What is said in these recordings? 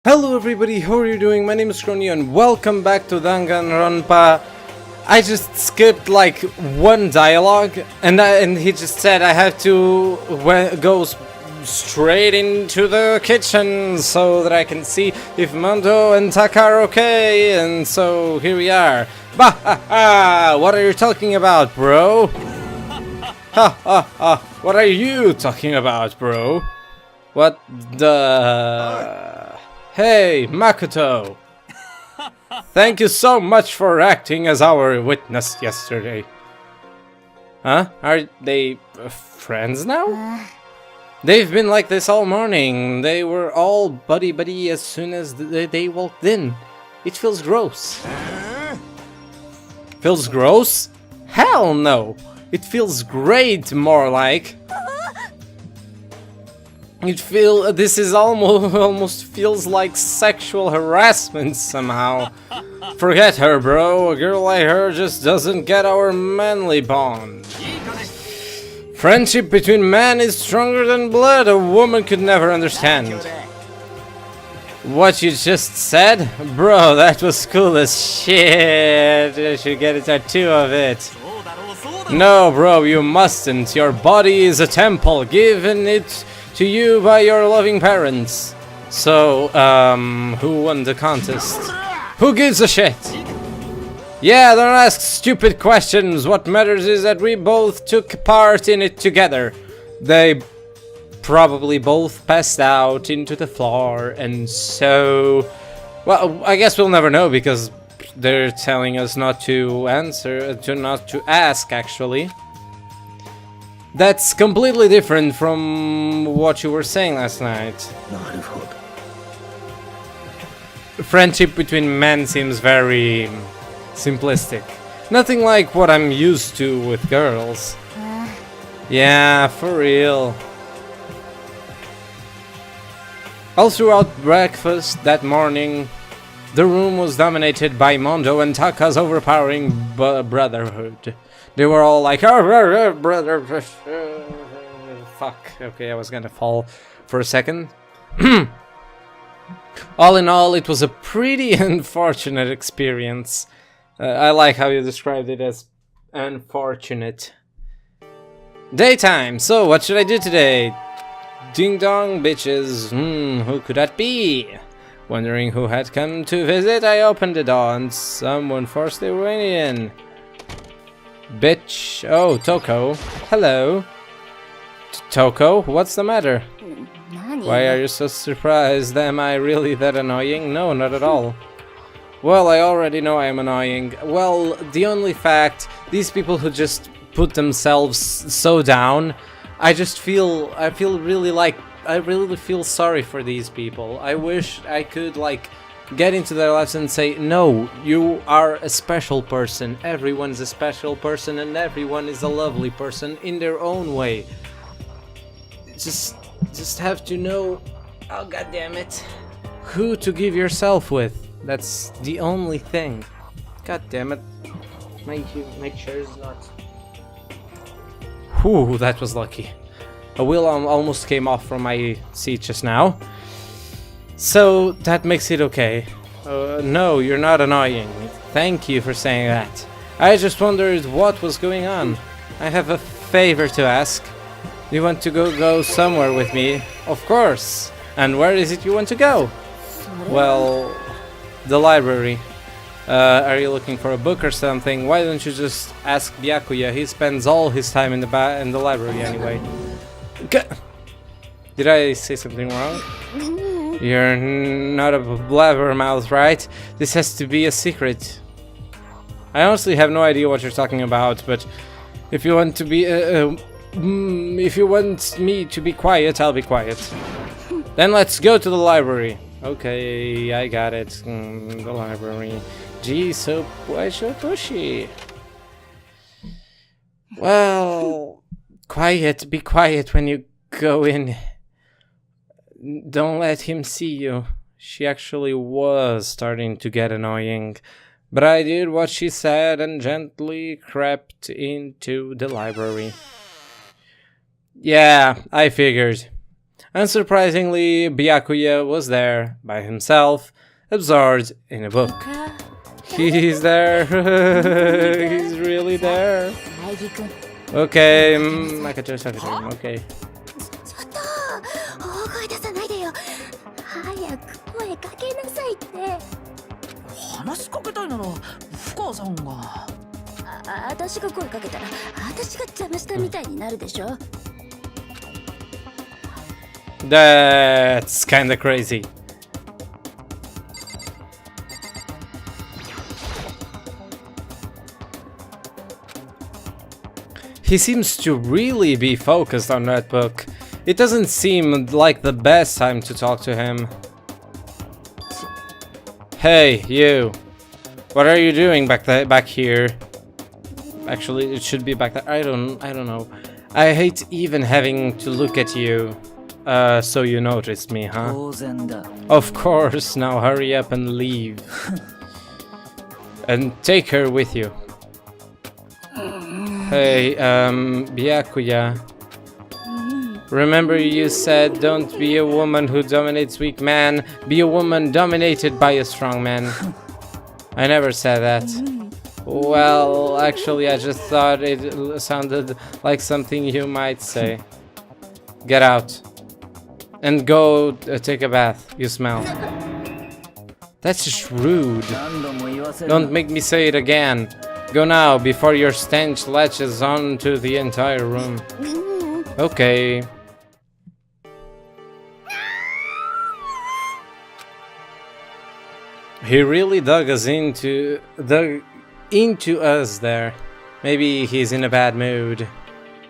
Hello everybody, how are you doing? My name is Kronio and welcome back to Danganronpa. I just skipped like one dialogue and he just said I have to go straight into the kitchen so that I can see if Mondo and Taka are okay, and so here we are. Bah ha ha! What are you talking about, bro? Ha ha ha! What are you talking about, bro? What the... Hey, Makoto! Thank you so much for acting as our witness yesterday. Huh? Are they friends now? They've been like this all morning. They were all buddy-buddy as soon as they walked in. It feels gross. Feels gross? Hell no! It feels great, more like. This is almost feels like sexual harassment somehow. Forget her, bro. A girl like her just doesn't get our manly bond. Friendship between men is stronger than blood. A woman could never understand. What you just said? Bro, that was cool as shit. I should get a tattoo of it. No, bro, you mustn't. Your body is a temple given it to you by your loving parents. So, who won the contest? Who gives a shit? Yeah, don't ask stupid questions. What matters is that we both took part in it together. They probably both passed out into the floor, and so... Well, I guess we'll never know because they're telling us not to answer, not to ask, actually. That's completely different from what you were saying last night. Friendship between men seems very simplistic. Nothing like what I'm used to with girls. Yeah, for real. All throughout breakfast that morning, the room was dominated by Mondo and Taka's overpowering brotherhood. They were all like, oh, brother, fuck. Okay, I was gonna fall for a second. All in all, it was a pretty unfortunate experience. I like how you described it as unfortunate. Daytime, so what should I do today? Ding dong, bitches. Who could that be? Wondering who had come to visit, I opened the door and someone forced their way in. Bitch. Oh, Toko. Hello. Toko, what's the matter? Why are you so surprised? Am I really that annoying? No, not at all. Well, I already know I am annoying. Well, the only fact, these people who just put themselves so down, I really feel sorry for these people. I wish I could, like, get into their lives and say, no, you are a special person. Everyone's a special person and everyone is a lovely person in their own way. Just have to know, oh god damn it, who to give yourself with. That's the only thing. God damn it. My chair is not... Whew, that was lucky. A wheel almost came off from my seat just now. So, that makes it okay. No, you're not annoying. Thank you for saying that. I just wondered what was going on. I have a favor to ask. You want to go somewhere with me? Of course. And where is it you want to go? Well, the library. Are you looking for a book or something? Why don't you just ask Byakuya? He spends all his time in the library anyway. Did I say something wrong? You're not a blabbermouth, right? This has to be a secret. I honestly have no idea what you're talking about, but if you want to be, if you want me to be quiet, I'll be quiet. Then let's go to the library. Okay, I got it. The library. Gee, so why so pushy? Well, quiet. Be quiet when you go in. Don't let him see you. She actually was starting to get annoying, but I did what she said and gently crept into the library. Yeah, I figured. Unsurprisingly, Byakuya was there, by himself, absorbed in a book. He's there. He's really there. Okay, Makato, okay. 大声出さないでよ。早く声かけなさいって。話しかけたいなら深さんが。私が声かけたら私が邪魔したみたいになるでしょ。That's kinda crazy. He seems to really be focused on that book. It doesn't seem like the best time to talk to him. Hey, you. What are you doing back here? Actually, it should be back there. I don't know. I hate even having to look at you. So you noticed me, huh? Of course, now hurry up and leave. And take her with you. Hey, Byakuya. Remember you said don't be a woman who dominates weak man, be a woman dominated by a strong man. I never said that. Well, actually I just thought it sounded like something you might say. Get out. And go take a bath. You smell. That's just rude. Don't make me say it again. Go now, before your stench latches on to the entire room. Okay. He really dug into us there. Maybe he's in a bad mood.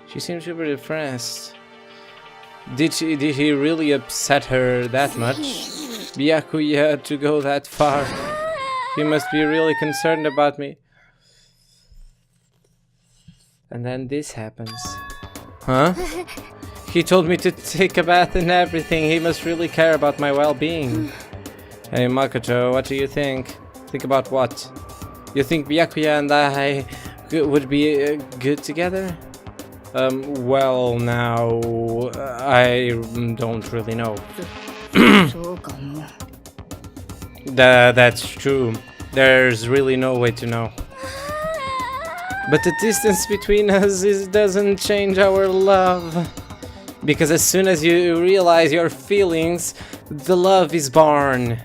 She seems super depressed. Did he really upset her that much? Byakuya to go that far. He must be really concerned about me. And then this happens. Huh? He told me to take a bath and everything. He must really care about my well-being. Hey Makoto, what do you think? Think about what? You think Byakuya and I would be good together? Well, now, I don't really know. That's true. There's really no way to know. But the distance between us doesn't change our love. Because as soon as you realize your feelings, the love is born.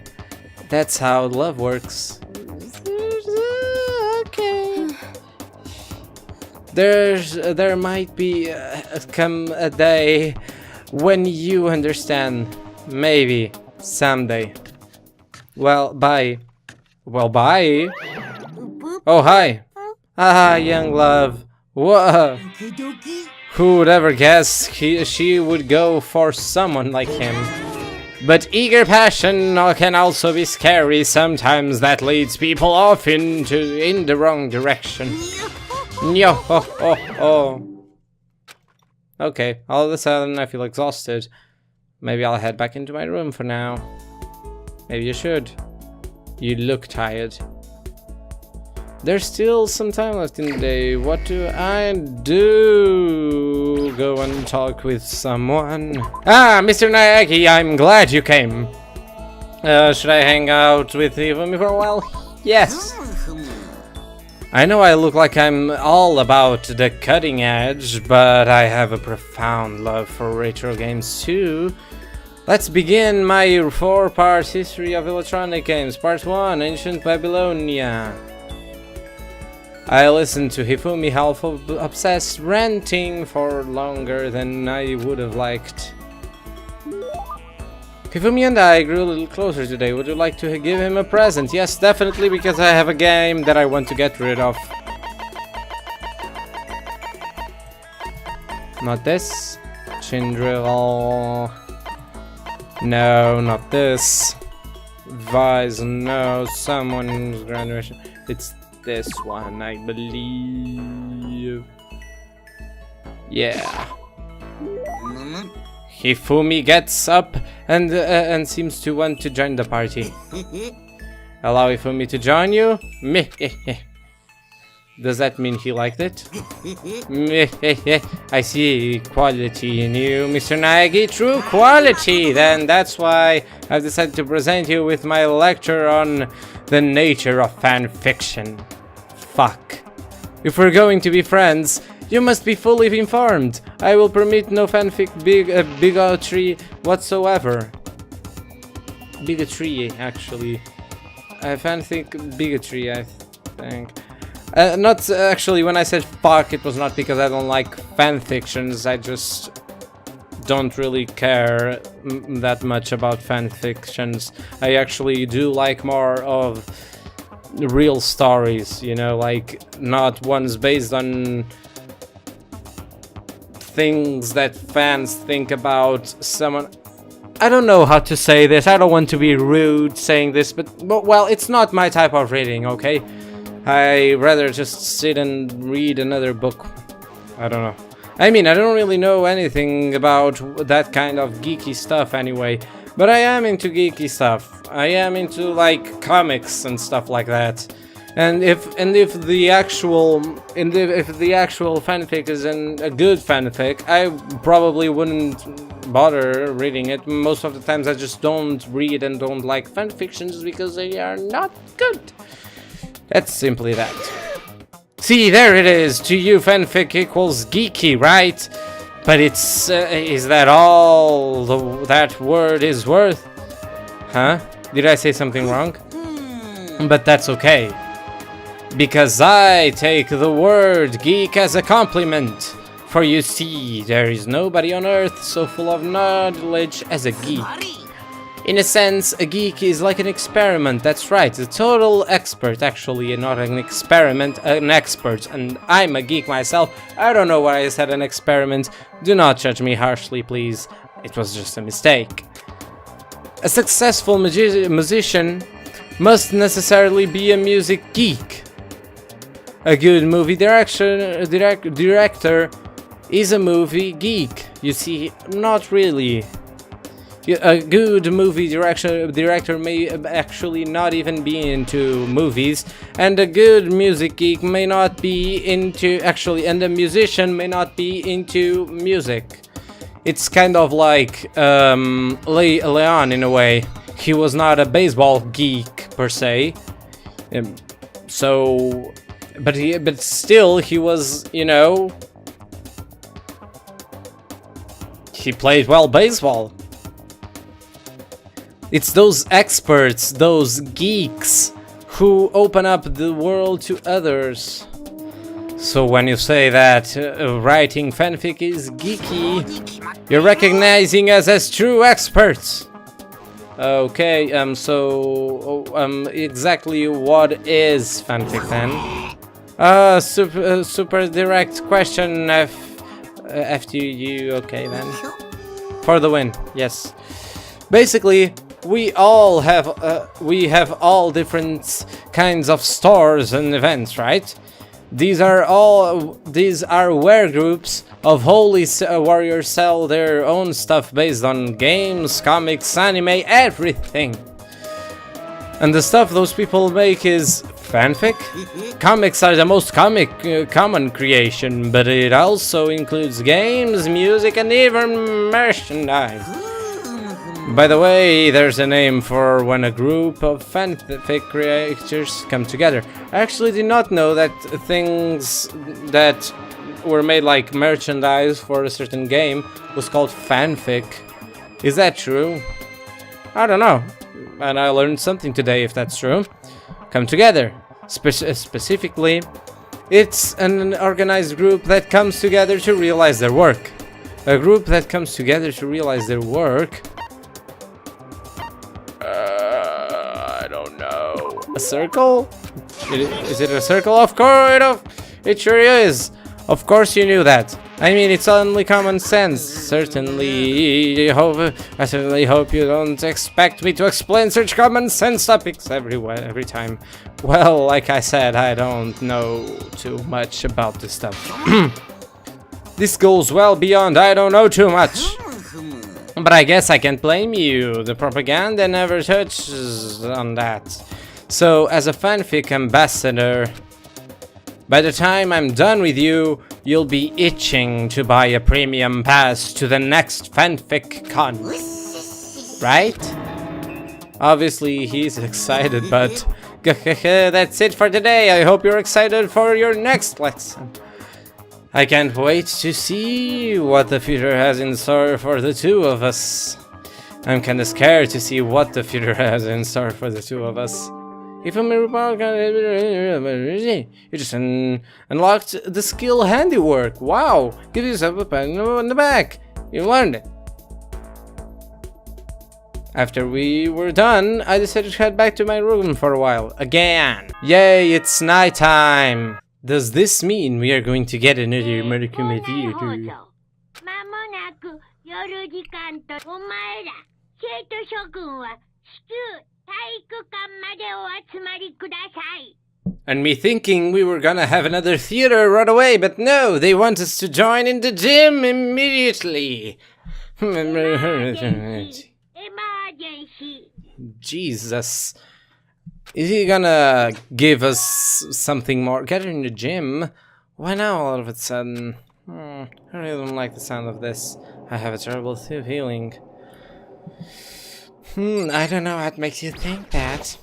That's how love works. Okay. There might be come a day when you understand. Maybe someday. Well, bye. Well, bye. Oh, hi. Ah, young love. Whoa. Who would ever guess she would go for someone like him? But eager passion can also be scary. Sometimes that leads people off in the wrong direction. Yo, oh. Okay, all of a sudden I feel exhausted. Maybe I'll head back into my room for now. Maybe you should. You look tired. There's still some time left in the day. What do I do? Go and talk with someone. Ah, Mr. Naegi, I'm glad you came. Should I hang out with you for a while? Yes. I know I look like I'm all about the cutting edge, but I have a profound love for retro games too. Let's begin my 4-part history of electronic games. Part 1, Ancient Babylonia. I listened to Hifumi half obsessed, ranting for longer than I would have liked. Hifumi and I grew a little closer today. Would you like to give him a present? Yes, definitely, because I have a game that I want to get rid of. Not this. Chindrill. No, not this. Vise, no. Someone's graduation. It's this one, I believe. Yeah. Hifumi gets up and seems to want to join the party. Allow Hifumi to join you? Meh. Does that mean he liked it? I see quality in you, Mr. Nagi. True quality! Then that's why I've decided to present you with my lecture on the nature of fan fiction. Fuck. If we're going to be friends, you must be fully informed. I will permit no fanfic bigotry whatsoever. Bigotry, actually. Fanfic bigotry, I think. Not actually, when I said fuck, it was not because I don't like fanfictions. I just don't really care that much about fanfictions. I actually do like more of real stories, you know, like not ones based on things that fans think about someone. I don't know how to say this. I don't want to be rude saying this, but well, it's not my type of reading, okay? I rather just sit and read another book. I don't know. I mean, I don't really know anything about that kind of geeky stuff anyway, but I am into geeky stuff. I am into like comics and stuff like that. And if the actual fanfic is a good fanfic, I probably wouldn't bother reading it. Most of the times I just don't read and don't like fanfictions because they are not good. That's simply that. See, there it is. To you, fanfic equals geeky, right? But it's is that all that word is worth? Huh? Did I say something wrong? But that's okay. Because I take the word geek as a compliment. For you see, there is nobody on earth so full of knowledge as a geek. In a sense, a geek is like an experiment, that's right, a total expert, actually, not an experiment, an expert, and I'm a geek myself. I don't know why I said an experiment, do not judge me harshly, please, it was just a mistake. A successful musician must necessarily be a music geek. A good movie director is a movie geek, you see, not really. A good movie director may actually not even be into movies, and a good music geek may not be into and a musician may not be into music. It's kind of like Leon in a way. He was not a baseball geek per se, but still he was, you know, he played well baseball. It's those experts, those geeks, who open up the world to others. So when you say that writing fanfic is geeky, you're recognizing us as true experts. Okay, exactly what is fanfic then? Super direct question, FTU, okay then. For the win, yes. Basically, we have all different kinds of stores and events, right? These are where groups of holy warriors sell their own stuff based on games, comics, anime, everything. And the stuff those people make is fanfic. Comics are the most common creation, but it also includes games, music, and even merchandise. By the way, there's a name for when a group of fanfic creators come together. I actually did not know that things that were made like merchandise for a certain game was called fanfic. Is that true? I don't know. And I learned something today if that's true. Come together. Specifically, it's an organized group that comes together to realize their work. A group that comes together to realize their work. I don't know. A circle? Is it a circle? Of course, it sure is. Of course you knew that. I mean, it's only common sense. I certainly hope you don't expect me to explain such common sense topics every time. Well, like I said, I don't know too much about this stuff. This goes well beyond I don't know too much. But I guess I can't blame you. The propaganda never touches on that. So, as a fanfic ambassador, By the time I'm done with you, you'll be itching to buy a premium pass to the next fanfic con. Right? Obviously, he's excited, but that's it for today. I hope you're excited for your next lesson. I can't wait to see what the future has in store for the two of us. I'm kinda scared to see what the future has in store for the two of us. If I'm you just unlocked the skill handiwork. Wow! Give yourself a pat on the back. You learned it. After we were done, I decided to head back to my room for a while. Again! Yay, it's nighttime! Does this mean we are going to get another murder comedy? 間もなく夜時間とお前ら生徒諸君は至急体育館までお集まりください And me thinking we were gonna have another theater right away, but no, they want us to join in the gym immediately. Emergency. Jesus. Is he gonna give us something more? Get in the gym? Why now all of a sudden? I really don't like the sound of this. I have a terrible feeling. I don't know what makes you think that.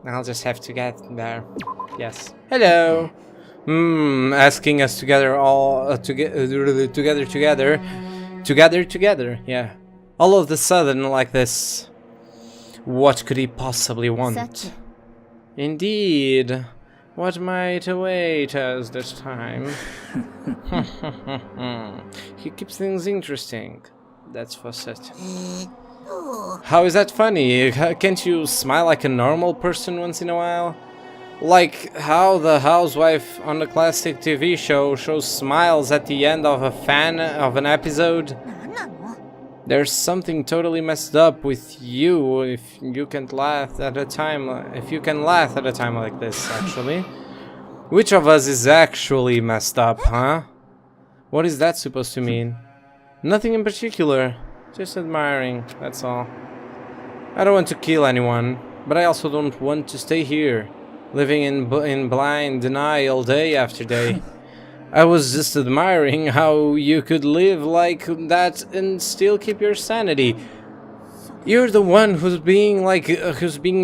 I'll just have to get there. Yes. Hello. Asking us together all together. Yeah. All of the sudden like this. What could he possibly want? Indeed. What might await us this time? He keeps things interesting. That's for certain. How is that funny? Can't you smile like a normal person once in a while? Like how the housewife on the classic TV show shows smiles at the end of an episode? There's something totally messed up with you if you can't laugh at a time like this, actually. Which of us is actually messed up, huh? What is that supposed to mean? Nothing in particular. Just admiring, that's all. I don't want to kill anyone, but I also don't want to stay here, living in blind denial day after day. I was just admiring how you could live like that and still keep your sanity. You're the one who's being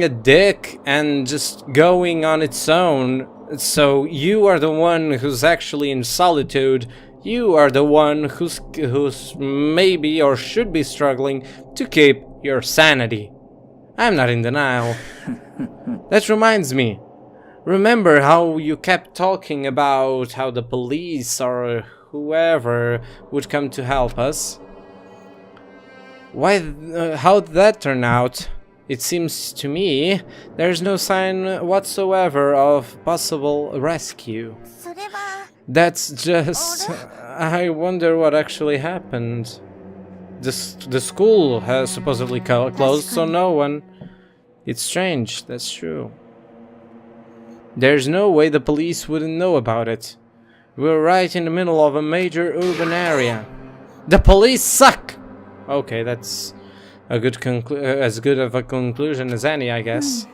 a dick and just going on its own. So you are the one who's actually in solitude. You are the one who's maybe or should be struggling to keep your sanity. I'm not in denial. That reminds me. Remember how you kept talking about how the police or whoever would come to help us? How'd that turn out? It seems to me there's no sign whatsoever of possible rescue. That's just... I wonder what actually happened. The school has supposedly closed, so no one... It's strange, that's true. There's no way the police wouldn't know about it. We're right in the middle of a major urban area. The police suck! Okay, that's a good as good of a conclusion as any, I guess.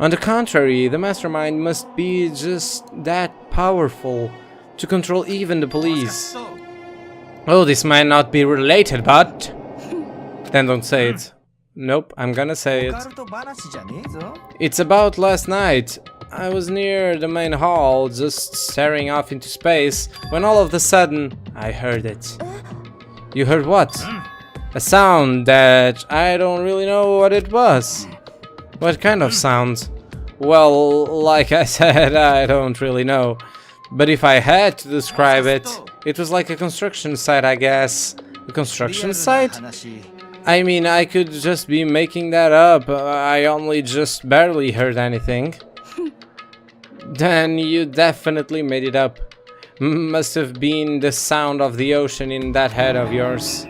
On the contrary, the mastermind must be just that powerful to control even the police. Oh, this might not be related, but... Then don't say it. Nope, I'm gonna say it. It's about last night. I was near the main hall, just staring off into space, when all of a sudden, I heard it. You heard what? A sound that I don't really know what it was. What kind of sound? Well, like I said, I don't really know. But if I had to describe it, it was like a construction site, I guess. A construction site? I mean, I could just be making that up. I only just barely heard anything. Then you definitely made it up. Must have been the sound of the ocean in that head of yours.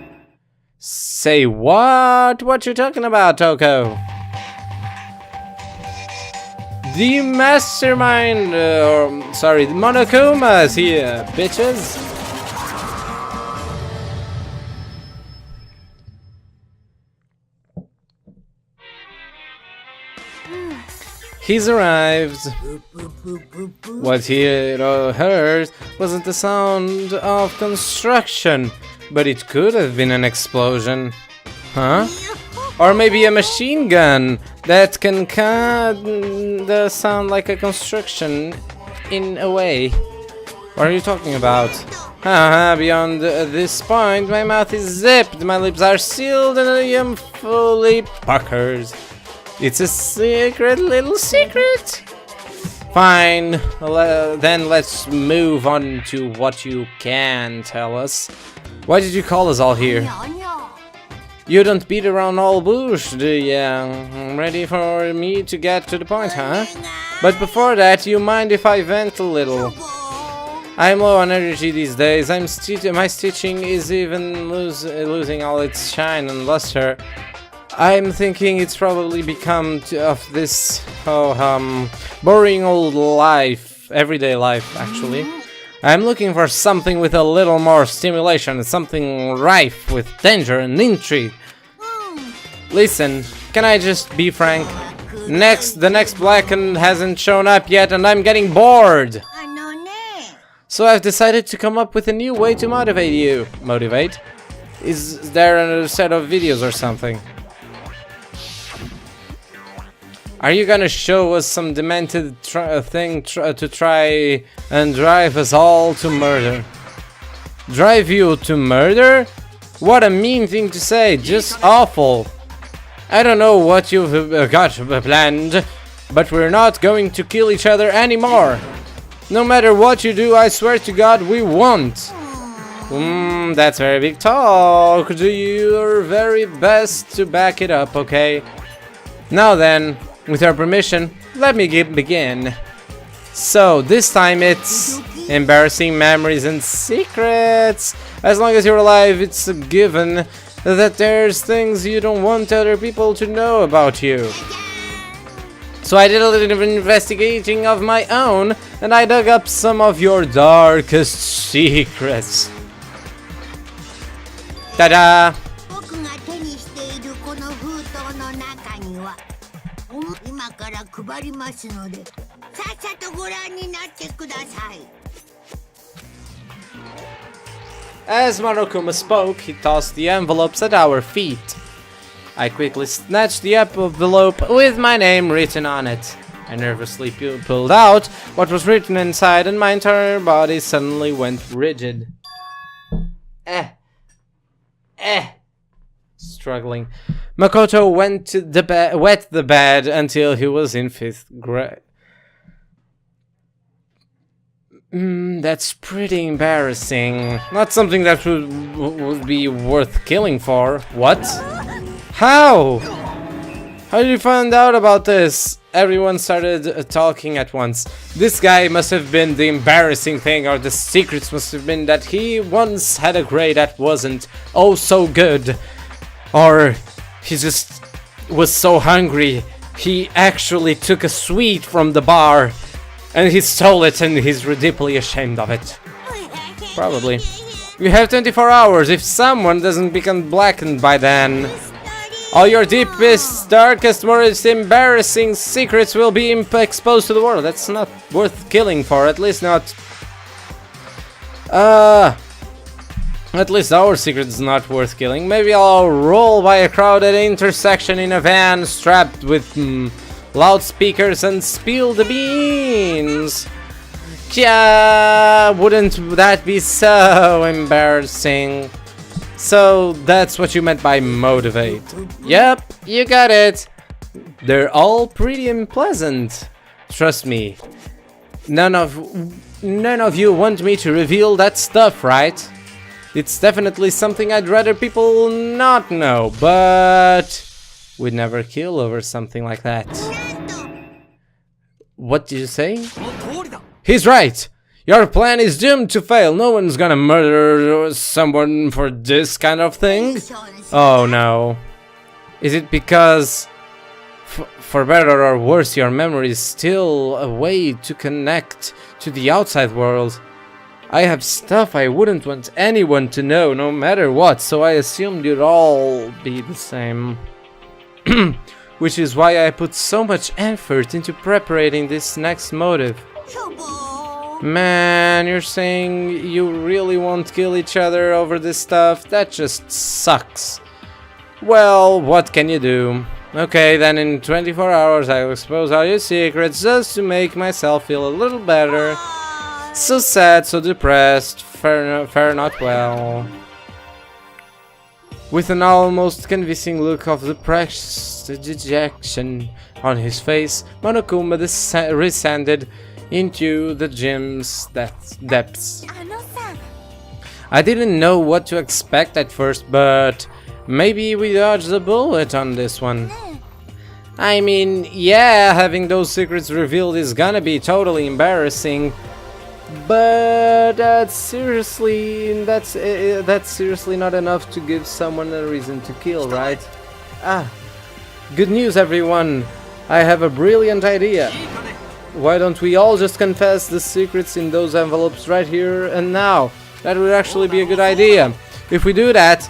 Say what? What you talking about, Toko? The mastermind, sorry, the Monokuma's here, bitches. He's arrived. What he heard wasn't the sound of construction, but it could have been an explosion. Huh? Or maybe a machine gun that can kinda sound like a construction in a way. What are you talking about? Haha, beyond this point, my mouth is zipped, my lips are sealed, and I am fully puckered. It's a secret, little secret. Fine, then let's move on to what you can tell us. Why did you call us all here? You don't beat around all bush, do ya? Ready for me to get to the point, huh? But before that, you mind if I vent a little? I'm low on energy these days. My stitching is even losing all its shine and luster. I'm thinking it's probably become of this boring old life, everyday life actually. I'm looking for something with a little more stimulation, something rife with danger and intrigue. Listen, can I just be frank? The next Blackened hasn't shown up yet and I'm getting bored. So I've decided to come up with a new way to motivate you. Motivate? Is there another set of videos or something? Are you gonna show us some demented thing to try and drive us all to murder? Drive you to murder? What a mean thing to say, just awful. I don't know what you've got planned, but we're not going to kill each other anymore. No matter what you do, I swear to God, we won't. That's very big talk. Do your very best to back it up, okay? Now then, with your permission, let me begin. So, this time it's embarrassing memories and secrets. As long as you're alive, it's a given that there's things you don't want other people to know about you. So I did a little bit of investigating of my own, and I dug up some of your darkest secrets. Ta-da! As Monokuma spoke, he tossed the envelopes at our feet. I quickly snatched the envelope with my name written on it. I nervously pulled out what was written inside, and my entire body suddenly went rigid. Struggling. Makoto went to wet the bed until he was in 5th grade. That's pretty embarrassing. Not something that would be worth killing for. What? How? How did you find out about this? Everyone started talking at once. This guy must have been the embarrassing thing, or the secrets must have been that he once had a grade that wasn't oh so good. Or he just was so hungry, he actually took a sweet from the bar and he stole it and he's deeply ashamed of it. Probably. You have 24 hours if someone doesn't become blackened by then. All your deepest, darkest, most embarrassing secrets will be exposed to the world. That's not worth killing for, at least not... At least our secret is not worth killing. Maybe I'll roll by a crowded intersection in a van strapped with loudspeakers and spill the beans. Yeah, wouldn't that be so embarrassing? So that's what you meant by motivate. Yep, you got it. They're all pretty unpleasant. Trust me. None of you want me to reveal that stuff, right? It's definitely something I'd rather people not know, but we'd never kill over something like that. What did you say? He's right! Your plan is doomed to fail. No one's gonna murder someone for this kind of thing. Oh no. Is it because, for better or worse, your memory is still a way to connect to the outside world? I have stuff I wouldn't want anyone to know, no matter what, so I assumed you'd all be the same. which is why I put so much effort into preparing this next motive. Man, you're saying you really won't kill each other over this stuff? That just sucks. Well, what can you do? Okay, then in 24 hours I will expose all your secrets just to make myself feel a little better. So sad, so depressed, fare not well. With an almost convincing look of depressed dejection on his face, Monokuma descended into the gym's depths. I didn't know what to expect at first, but maybe we dodged a bullet on this one. I mean, yeah, having those secrets revealed is gonna be totally embarrassing, but that's seriously not enough to give someone a reason to kill, right? Ah, good news, everyone! I have a brilliant idea. Why don't we all just confess the secrets in those envelopes right here and now? That would actually be a good idea. If we do that,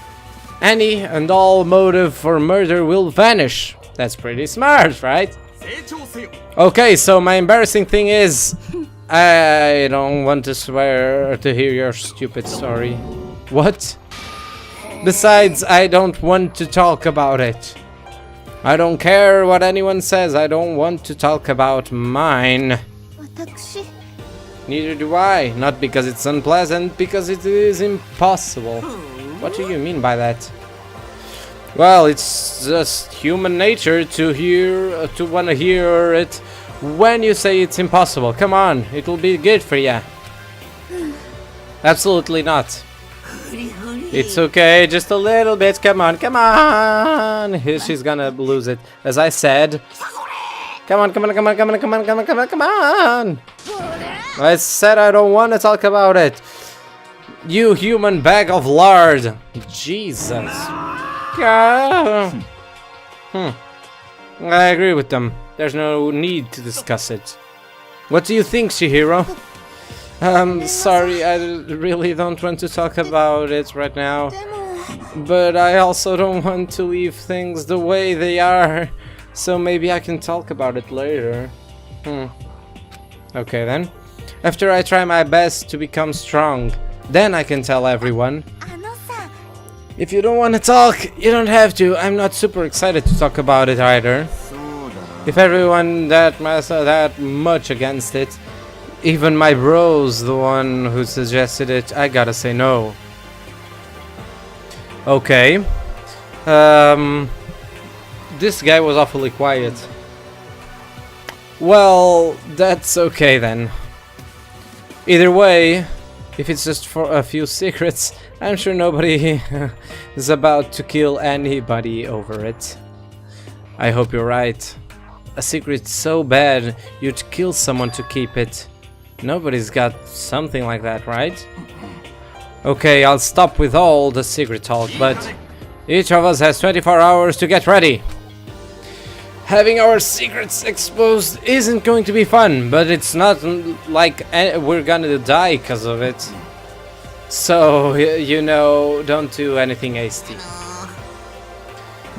any and all motive for murder will vanish. That's pretty smart, right? Okay, so my embarrassing thing is, I don't want to swear to hear your stupid story. What? Besides, I don't want to talk about it. I don't care what anyone says, I don't want to talk about mine. Neither do I. Not because it's unpleasant, because it is impossible. What do you mean by that? Well, it's just human nature to want to hear it when you say it's impossible. Come on, it will be good for ya. Absolutely not. It's okay, just a little bit. Come on, come on. Here she's gonna lose it. As I said. Come on, come on, come on, come on, come on, come on, come on, come on. I said I don't want to talk about it. You human bag of lard. Jesus. I agree with them. There's no need to discuss it. What do you think, Chihiro? Sorry, I really don't want to talk about it right now. But I also don't want to leave things the way they are. So maybe I can talk about it later. Okay then. After I try my best to become strong, then I can tell everyone. If you don't want to talk, you don't have to. I'm not super excited to talk about it either. If everyone that much against it, even my bro's the one who suggested it, I gotta say no. Okay. This guy was awfully quiet. Well, that's okay then. Either way, if it's just for a few secrets, I'm sure nobody is about to kill anybody over it. I hope you're right. A secret so bad, you'd kill someone to keep it. Nobody's got something like that, right? Okay, I'll stop with all the secret talk, but each of us has 24 hours to get ready. Having our secrets exposed isn't going to be fun, but it's not like we're gonna die because of it. So, you know, don't do anything hasty.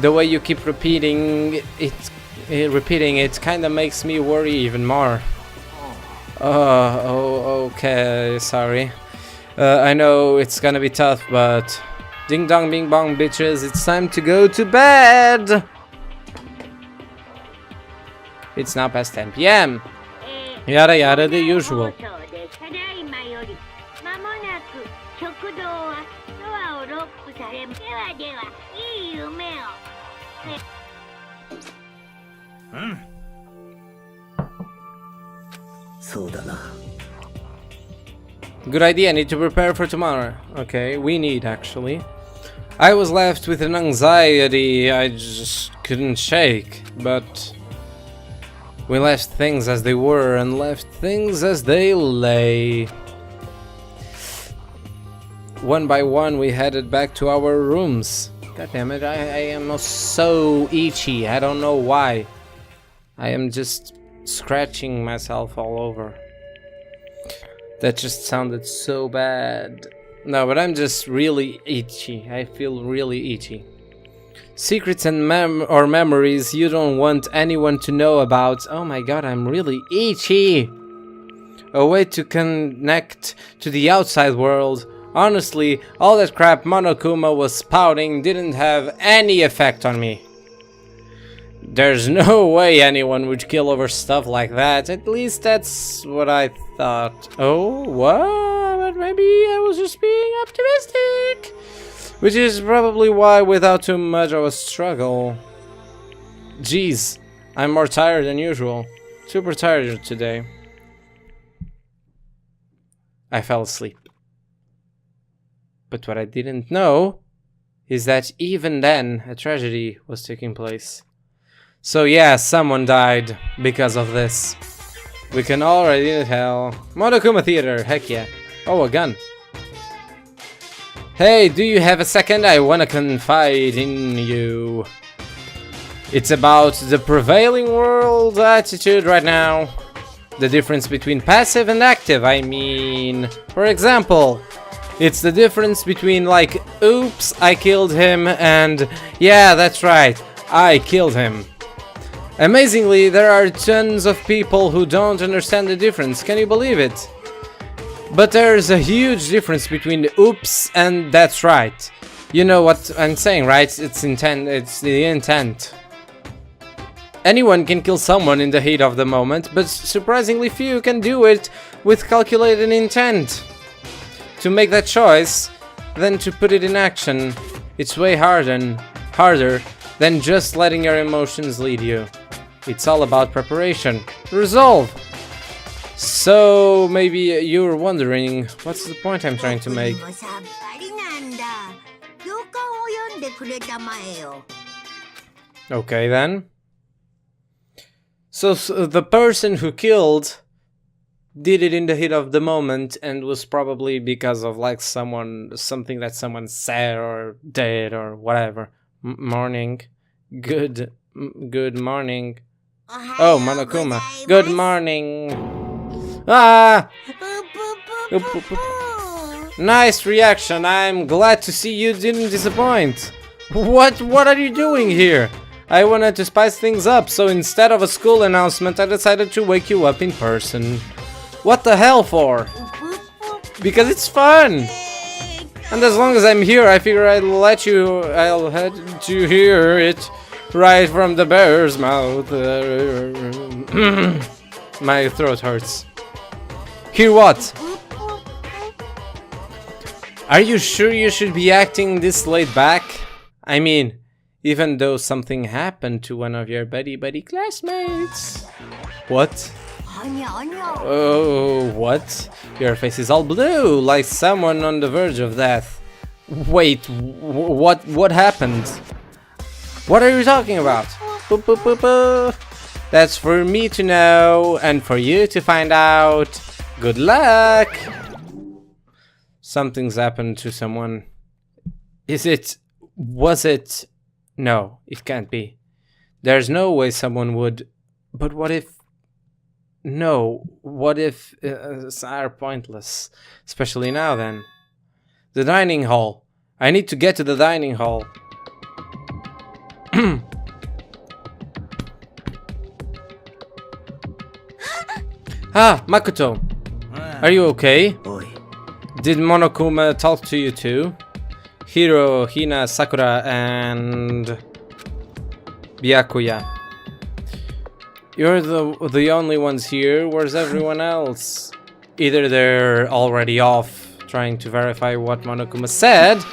The way you keep repeating it kinda makes me worry even more. Oh, okay, sorry. I know it's gonna be tough, but ding dong bing bong bitches, it's time to go to bed! It's now past 10 p.m. Yada yada, the usual. Good idea, need to prepare for tomorrow. Okay, we need actually. I was left with an anxiety I just couldn't shake, but we left things as they were and left things as they lay. One by one we headed back to our rooms. God damn it, I am so itchy, I don't know why. I am just scratching myself all over. That just sounded so bad. No, but I'm just really itchy. I feel really itchy. Secrets and memories you don't want anyone to know about. Oh my god, I'm really itchy. A way to connect to the outside world. Honestly, all that crap Monokuma was spouting didn't have any effect on me. There's no way anyone would kill over stuff like that. At least that's what I thought. Oh, what? But maybe I was just being optimistic. Which is probably why without too much of a struggle. Jeez, I'm more tired than usual. Super tired today. I fell asleep. But what I didn't know is that even then a tragedy was taking place. So yeah, someone died because of this. We can already tell. Monokuma Theater, heck yeah. Oh, a gun. Hey, do you have a second? I wanna confide in you. It's about the prevailing world attitude right now. The difference between passive and active, I mean. For example, it's the difference between like, oops, I killed him, and yeah, that's right, I killed him. Amazingly, there are tons of people who don't understand the difference, can you believe it? But there's a huge difference between the oops and that's right. You know what I'm saying, right? It's the intent. Anyone can kill someone in the heat of the moment, but surprisingly few can do it with calculated intent. To make that choice, then to put it in action, it's way harder than just letting your emotions lead you. It's all about preparation. Resolve! So, maybe you're wondering, what's the point I'm trying to make? Okay then. So the person who killed did it in the heat of the moment and was probably because of like something that someone said or did or whatever. Morning. Good morning. Oh, Monokuma. Good morning. Ah! Nice reaction. I'm glad to see you didn't disappoint. What are you doing here? I wanted to spice things up, so instead of a school announcement, I decided to wake you up in person. What the hell for? Because it's fun! And as long as I'm here, I figure I'll let you hear it right from the bear's mouth. My throat hurts. Hear what? Are you sure you should be acting this laid back? I mean, even though something happened to one of your buddy classmates. What? Oh, what? Your face is all blue, like someone on the verge of death. Wait, what happened? What are you talking about? That's for me to know, and for you to find out. Good luck! Something's happened to someone. Was it? No, it can't be. There's no way someone would. But what if? No, what if are pointless? Especially now then. The dining hall. I need to get to the dining hall. Ah, Makoto. Are you okay? Did Monokuma talk to you too? Hiro, Hina, Sakura, and Byakuya. You're the only ones here. Where's everyone else? Either they're already off trying to verify what Monokuma said,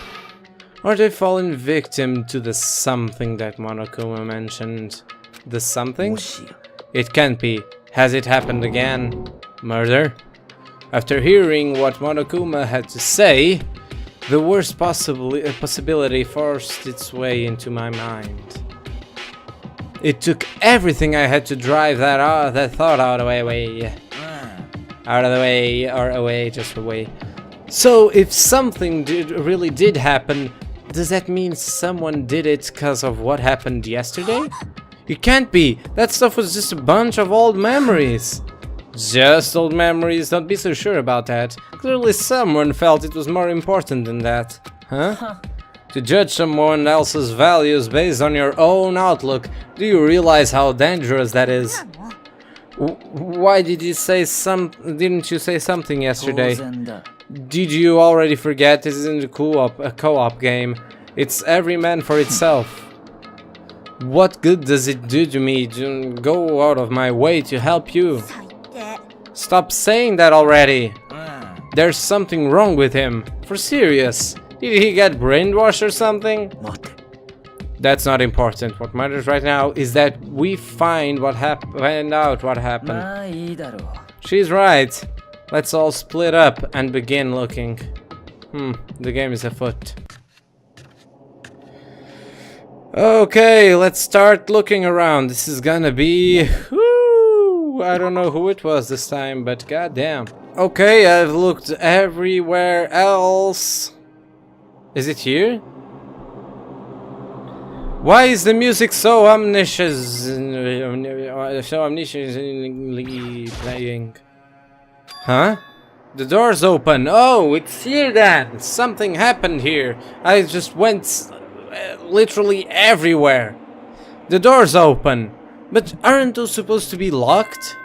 or they've fallen victim to the something that Monokuma mentioned. The something? It can't be. Has it happened again? Murder? After hearing what Monokuma had to say, the worst possibility forced its way into my mind. It took everything I had to drive that thought out of the way. Out of the way, or away, just away. So, if something really did happen, does that mean someone did it because of what happened yesterday? It can't be! That stuff was just a bunch of old memories! Just old memories, don't be so sure about that. Clearly someone felt it was more important than that. Huh? To judge someone else's values based on your own outlook, do you realize how dangerous that is? Why did you say didn't you say something yesterday? 当然だ。 Did you already forget this isn't a co-op game? It's every man for itself. What good does it do to me to go out of my way to help you? 最低。 Stop saying that already. うん。 There's something wrong with him. For serious. Did he get brainwashed or something? 待て。 That's not important. What matters right now is that we find out what happened. まあいいだろう。 She's right. Let's all split up and begin looking. The game is afoot. Okay, let's start looking around. This is gonna be... Whoo, I don't know who it was this time, but goddamn. Okay, I've looked everywhere else. Is it here? Why is the music so omnisciently playing? Huh? The door's open. Oh, it's here then. Something happened here. I just went literally everywhere. The door's open. But aren't those supposed to be locked?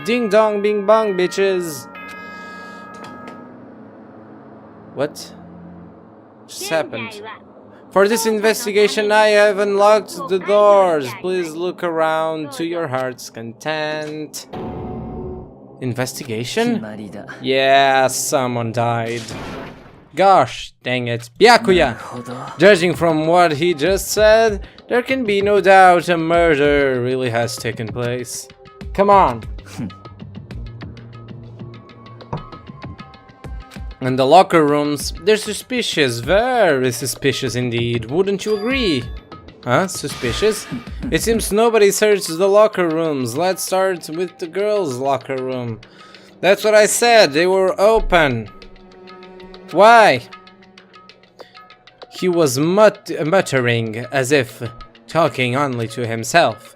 Ding dong bing bong, bitches. What just happened? For this investigation, I have unlocked the doors. Please look around to your heart's content. 決 Investigation? まりだ。 Yeah, someone died. Gosh, dang it. Byakuya! なるほど。 Judging from what he just said, there can be no doubt a murder really has taken place. Come on. And the locker rooms, they're suspicious, very suspicious indeed, wouldn't you agree? Huh? Suspicious? It seems nobody searched the locker rooms. Let's start with the girls' locker room. That's what I said, they were open. Why? He was muttering as if talking only to himself.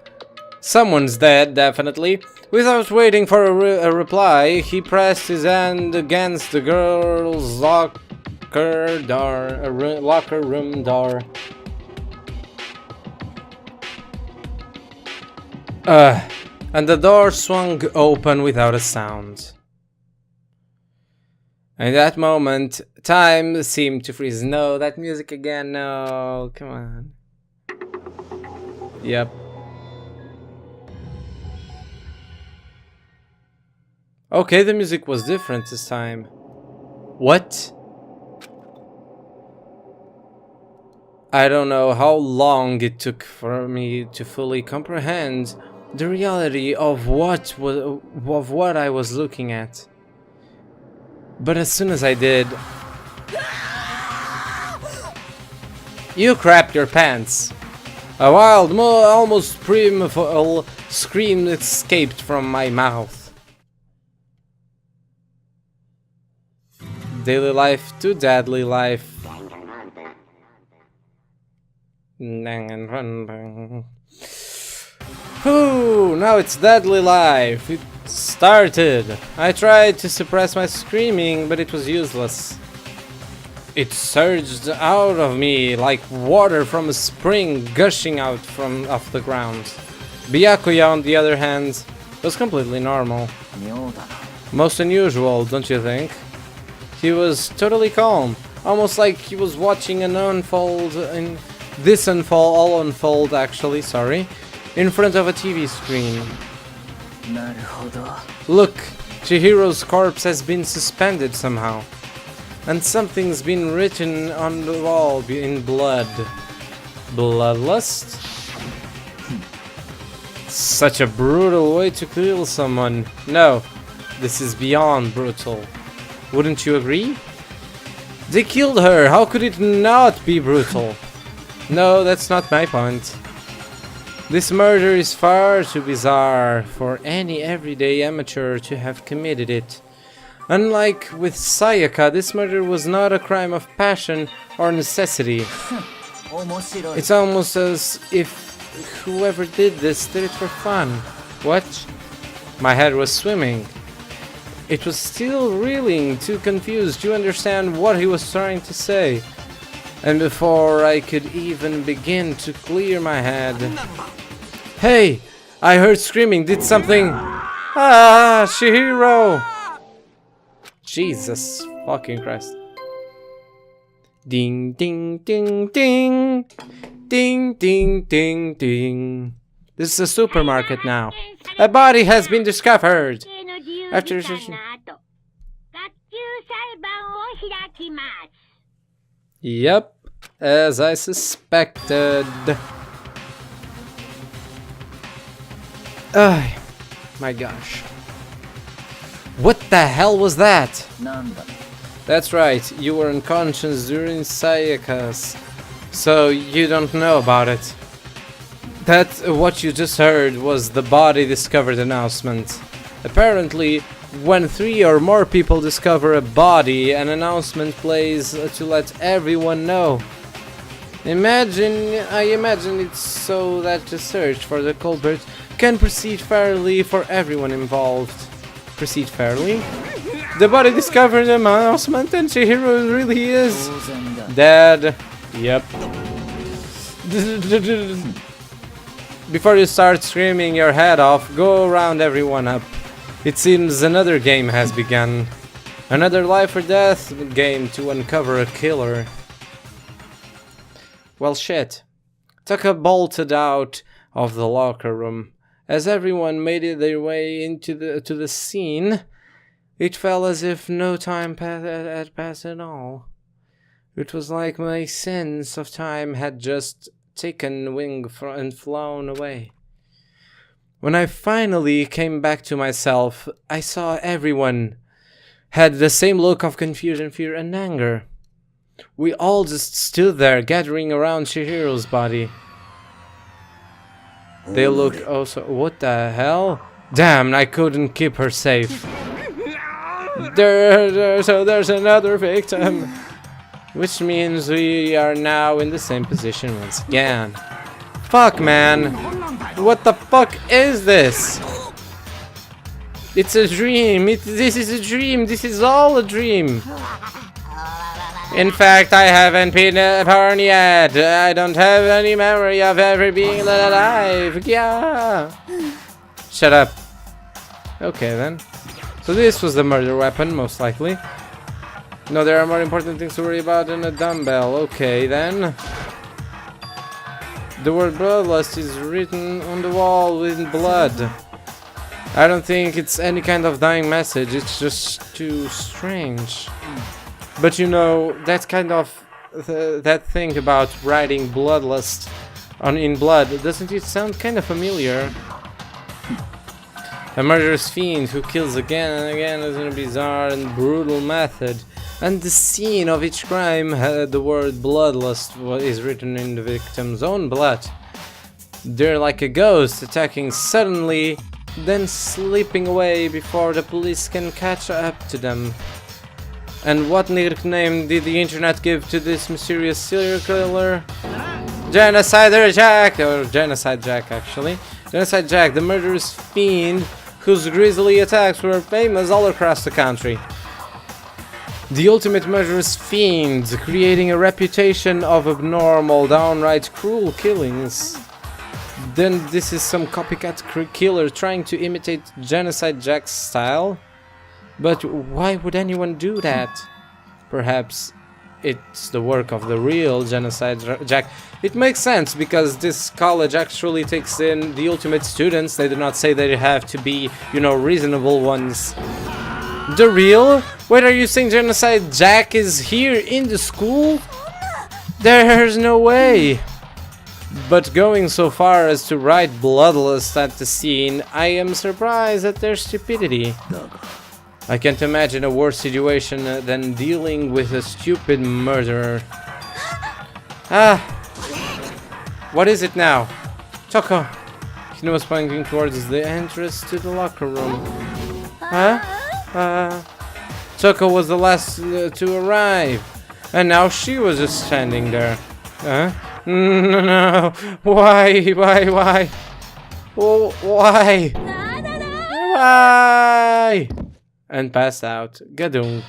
Someone's dead, definitely. Without waiting for a reply, he pressed his hand against the girl's locker room door. And the door swung open without a sound. In that moment, time seemed to freeze. No, that music again, no, come on. Yep. Okay, the music was different this time. What? I don't know how long it took for me to fully comprehend the reality of what I was looking at. But as soon as I did, you crapped your pants. A wild, almost primeval scream escaped from my mouth. Daily life to deadly life. Danganronpa. Whew, now it's deadly life. It started. I tried to suppress my screaming, but it was useless. It surged out of me like water from a spring gushing out from off the ground. Byakuya, on the other hand, was completely normal. 妙だな。 Most unusual, don't you think? He was totally calm, almost like he was watching an all unfold actually, sorry, in front of a TV screen. なるほど。 Look, Chihiro's corpse has been suspended somehow, and something's been written on the wall in blood. Bloodlust? Such a brutal way to kill someone. No, this is beyond brutal. Wouldn't you agree? They killed her, how could it not be brutal? No, that's not my point. This murder is far too bizarre for any everyday amateur to have committed it. Unlike with Sayaka, this murder was not a crime of passion or necessity. 面白い。 It's almost as if whoever did this did it for fun. What? My head was swimming. It was still reeling, too confused to understand what he was trying to say. And before I could even begin to clear my head... Hey! I heard screaming, did something... Ah! Chihiro! Jesus fucking Christ. Ding ding ding ding! Ding ding ding ding! This is a supermarket now. A body has been discovered! After... Yep, as I suspected. Oh my gosh. What the hell was that? That's right, you were unconscious during Sayaka's, so you don't know about it. That what you just heard was the body discovered announcement. Apparently, when 3 or more people discover a body, an announcement plays to let everyone know. I imagine it's so that the search for the culprit can proceed fairly for everyone involved. Proceed fairly? The body discovered an announcement and Chihiro really is dead. Yep. Before you start screaming your head off, go round everyone up. It seems another game has begun. Another life or death game to uncover a killer. Well, shit. Taka bolted out of the locker room. As everyone made their way into the scene, it felt as if no time had passed at all. It was like my sense of time had just taken wing and flown away. When I finally came back to myself, I saw everyone had the same look of confusion, fear, and anger. We all just stood there, gathering around Chihiro's body. They looked also... What the hell? Damn, I couldn't keep her safe. So there's another victim. Which means we are now in the same position once again. Fuck, man. What the fuck is this? It's a dream. This is a dream. This is all a dream. In fact, I haven't been born yet. I don't have any memory of ever being alive. Yeah. Shut up. Okay, then. So this was the murder weapon, most likely. No, there are more important things to worry about than a dumbbell. Okay, then. The word bloodlust is written on the wall with blood. I don't think it's any kind of dying message. It's just too strange. But you know, that kind of that thing about writing bloodlust in blood, doesn't it sound kind of familiar? A murderous fiend who kills again and again in a bizarre and brutal method. And the scene of each crime had the word bloodlust is written in the victim's own blood. They're like a ghost attacking suddenly, then slipping away before the police can catch up to them. And what nickname did the internet give to this mysterious serial killer? Genocider Jack! Or Genocide Jack, actually. Genocide Jack, the murderous fiend whose grisly attacks were famous all across the country. The ultimate murderous fiend, creating a reputation of abnormal, downright cruel killings. Then this is some copycat killer trying to imitate Genocide Jack's style? But why would anyone do that? Perhaps it's the work of the real Genocide Jack. It makes sense because this college actually takes in the ultimate students. They do not say they have to be, you know, reasonable ones. The real? Wait, are you saying Genocide Jack is here in the school? There's no way. But going so far as to write bloodlust at the scene, I am surprised at their stupidity. I can't imagine a worse situation than dealing with a stupid murderer. Ah! What is it now? Choco! He was pointing towards the entrance to the locker room. Huh? Choco was the last to arrive. And now she was just standing there. Huh? No. Why? Oh, why? Why? And passed out. Gadunk.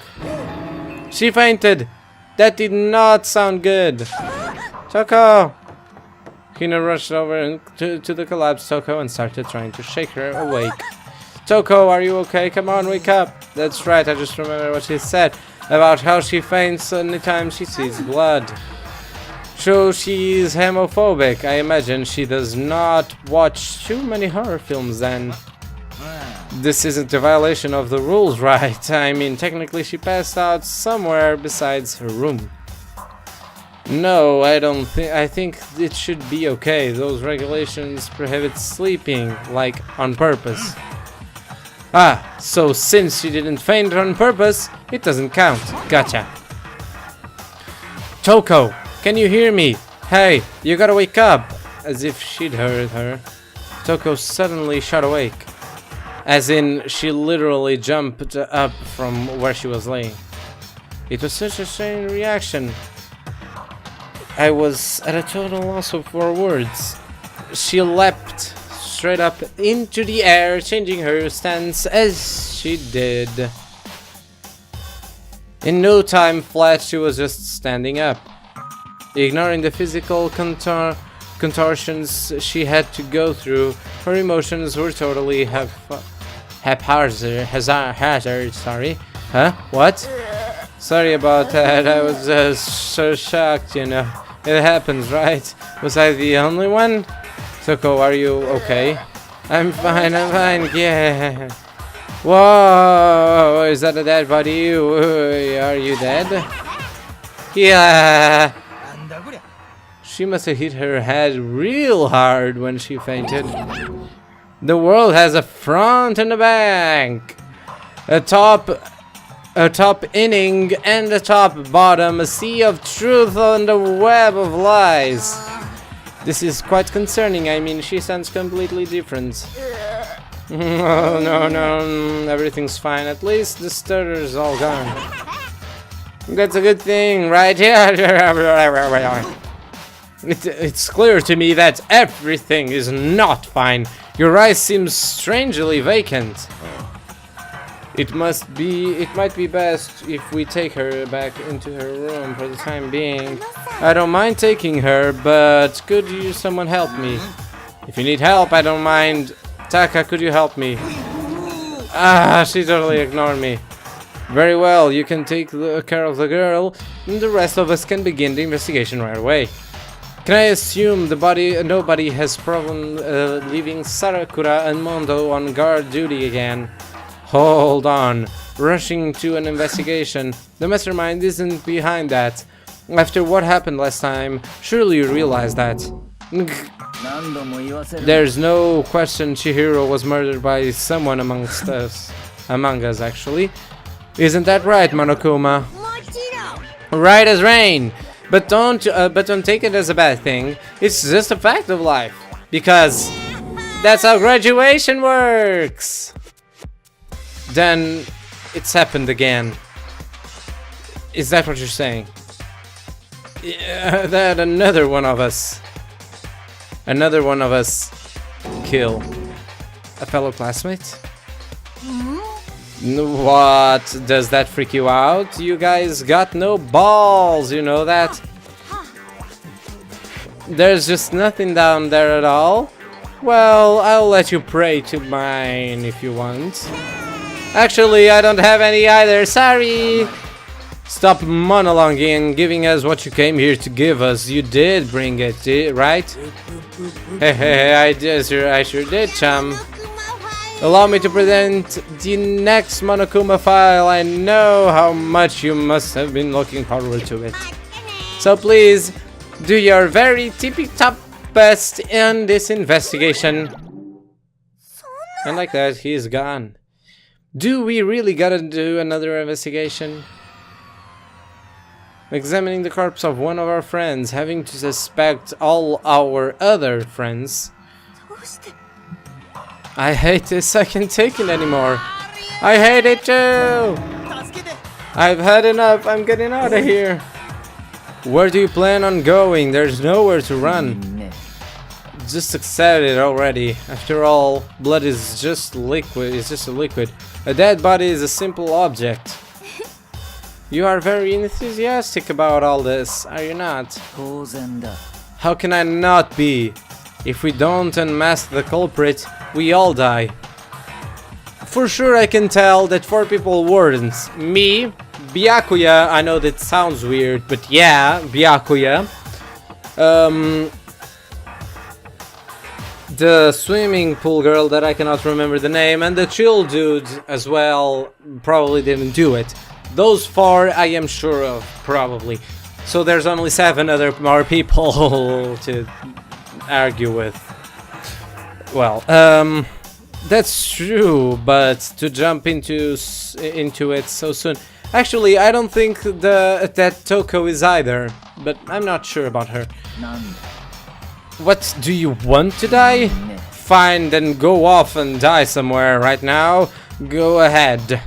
She fainted. That did not sound good. Toko! Hina rushed over to the collapsed Toko and started trying to shake her awake. Toko, are you okay? Come on, wake up. That's right, I just remember what she said about how she faints anytime she sees blood. So she's homophobic. I imagine she does not watch too many horror films then. This isn't a violation of the rules, right? I mean, technically she passed out somewhere besides her room. No, I don't think. I think it should be okay. Those regulations prohibit sleeping, like, on purpose. Ah, so since she didn't faint on purpose, it doesn't count. Gotcha. Toko, can you hear me? Hey, you gotta wake up. As if she'd heard her. Toko suddenly shot awake. As in, she literally jumped up from where she was laying. It was such a strange reaction. I was at a total loss for words. She leapt straight up into the air, changing her stance as she did. In no time flat, she was just standing up. Ignoring the physical contortions she had to go through, her emotions were totally haphazard, sorry. Huh? What? Sorry about that, I was so shocked, you know. It happens, right? Was I the only one? Toko, are you okay? I'm fine, yeah. Whoa, is that a dead body? Are you dead? Yeah. She must have hit her head real hard when she fainted. The world has a front and a back. A top inning and a top bottom, a sea of truth and a web of lies. This is quite concerning. I mean, she sounds completely different. Oh, no, everything's fine. At least the stutter's all gone. That's a good thing, right? It's clear to me that everything is not fine. Your eyes seem strangely vacant. It might be best if we take her back into her room for the time being. I don't mind taking her, but could someone help me? If you need help, I don't mind. Taka, could you help me? Ah, she totally ignored me. Very well, you can take care of the girl, and the rest of us can begin the investigation right away. Can I assume nobody has problem leaving Sarakura and Mondo on guard duty again? Hold on. Rushing to an investigation. The mastermind isn't behind that. After what happened last time, surely you realize that. There's no question Chihiro was murdered by someone among us actually. Isn't that right, Monokuma? Right as rain. But don't take it as a bad thing. It's just a fact of life. Because that's how graduation works. Then it's happened again. Is that what you're saying? Yeah, that another one of us kill a fellow classmate? What? Does that freak you out? You guys got no balls, you know that? There's just nothing down there at all? Well, I'll let you pray to mine if you want. Actually, I don't have any either, sorry! Stop monologuing and giving us what you came here to give us. You did bring it, right? Hey, I sure did, chum. Allow me to present the next Monokuma file. I know how much you must have been looking forward to it. So please, do your very tippy-top best in this investigation. And like that, he's gone. Do we really gotta do another investigation? Examining the corpse of one of our friends, having to suspect all our other friends. I hate this, I can't take it anymore. I hate it too! I've had enough, I'm getting out of here. Where do you plan on going? There's nowhere to run. Just accept it already. After all, blood is just liquid, it's just a liquid. A dead body is a simple object. You are very enthusiastic about all this, are you not? 当然だ。 How can I not be? If we don't unmask the culprit, we all die. For sure I can tell that 4 people weren't. Me, Byakuya, I know that sounds weird, but yeah, Byakuya. The swimming pool girl that I cannot remember the name, and the chill dude as well probably didn't do it. Those 4 I am sure of, probably. So there's only 7 more people to argue with. Well, that's true, but to jump into it so soon. Actually, I don't think that Toko is either, but I'm not sure about her. なんだ。 What, do you want to die? Fine, then go off and die somewhere right now. Go ahead.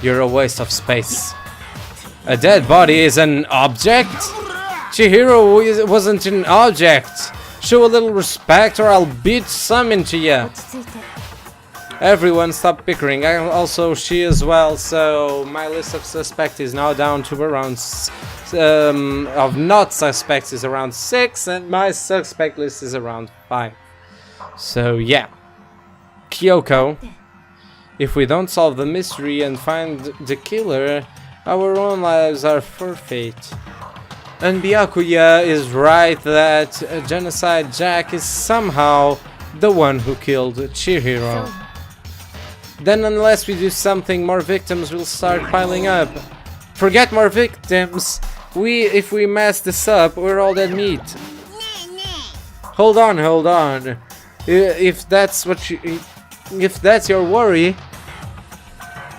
You're a waste of space. A dead body is an object? Chihiro wasn't an object. Show a little respect or I'll beat some into ya. 落ち着いて。 Everyone stop bickering. Also, she as well. So my list of suspects is now down to around of not suspects is around 6, and my suspect list is around 5. So yeah, Kyoko. If we don't solve the mystery and find the killer, our own lives are forfeit. And Byakuya is right that Genocide Jack is somehow the one who killed Chihiro. Then unless we do something, more victims will start piling up. Forget more victims. If we mess this up, we're all dead meat. Hold on. If that's your worry,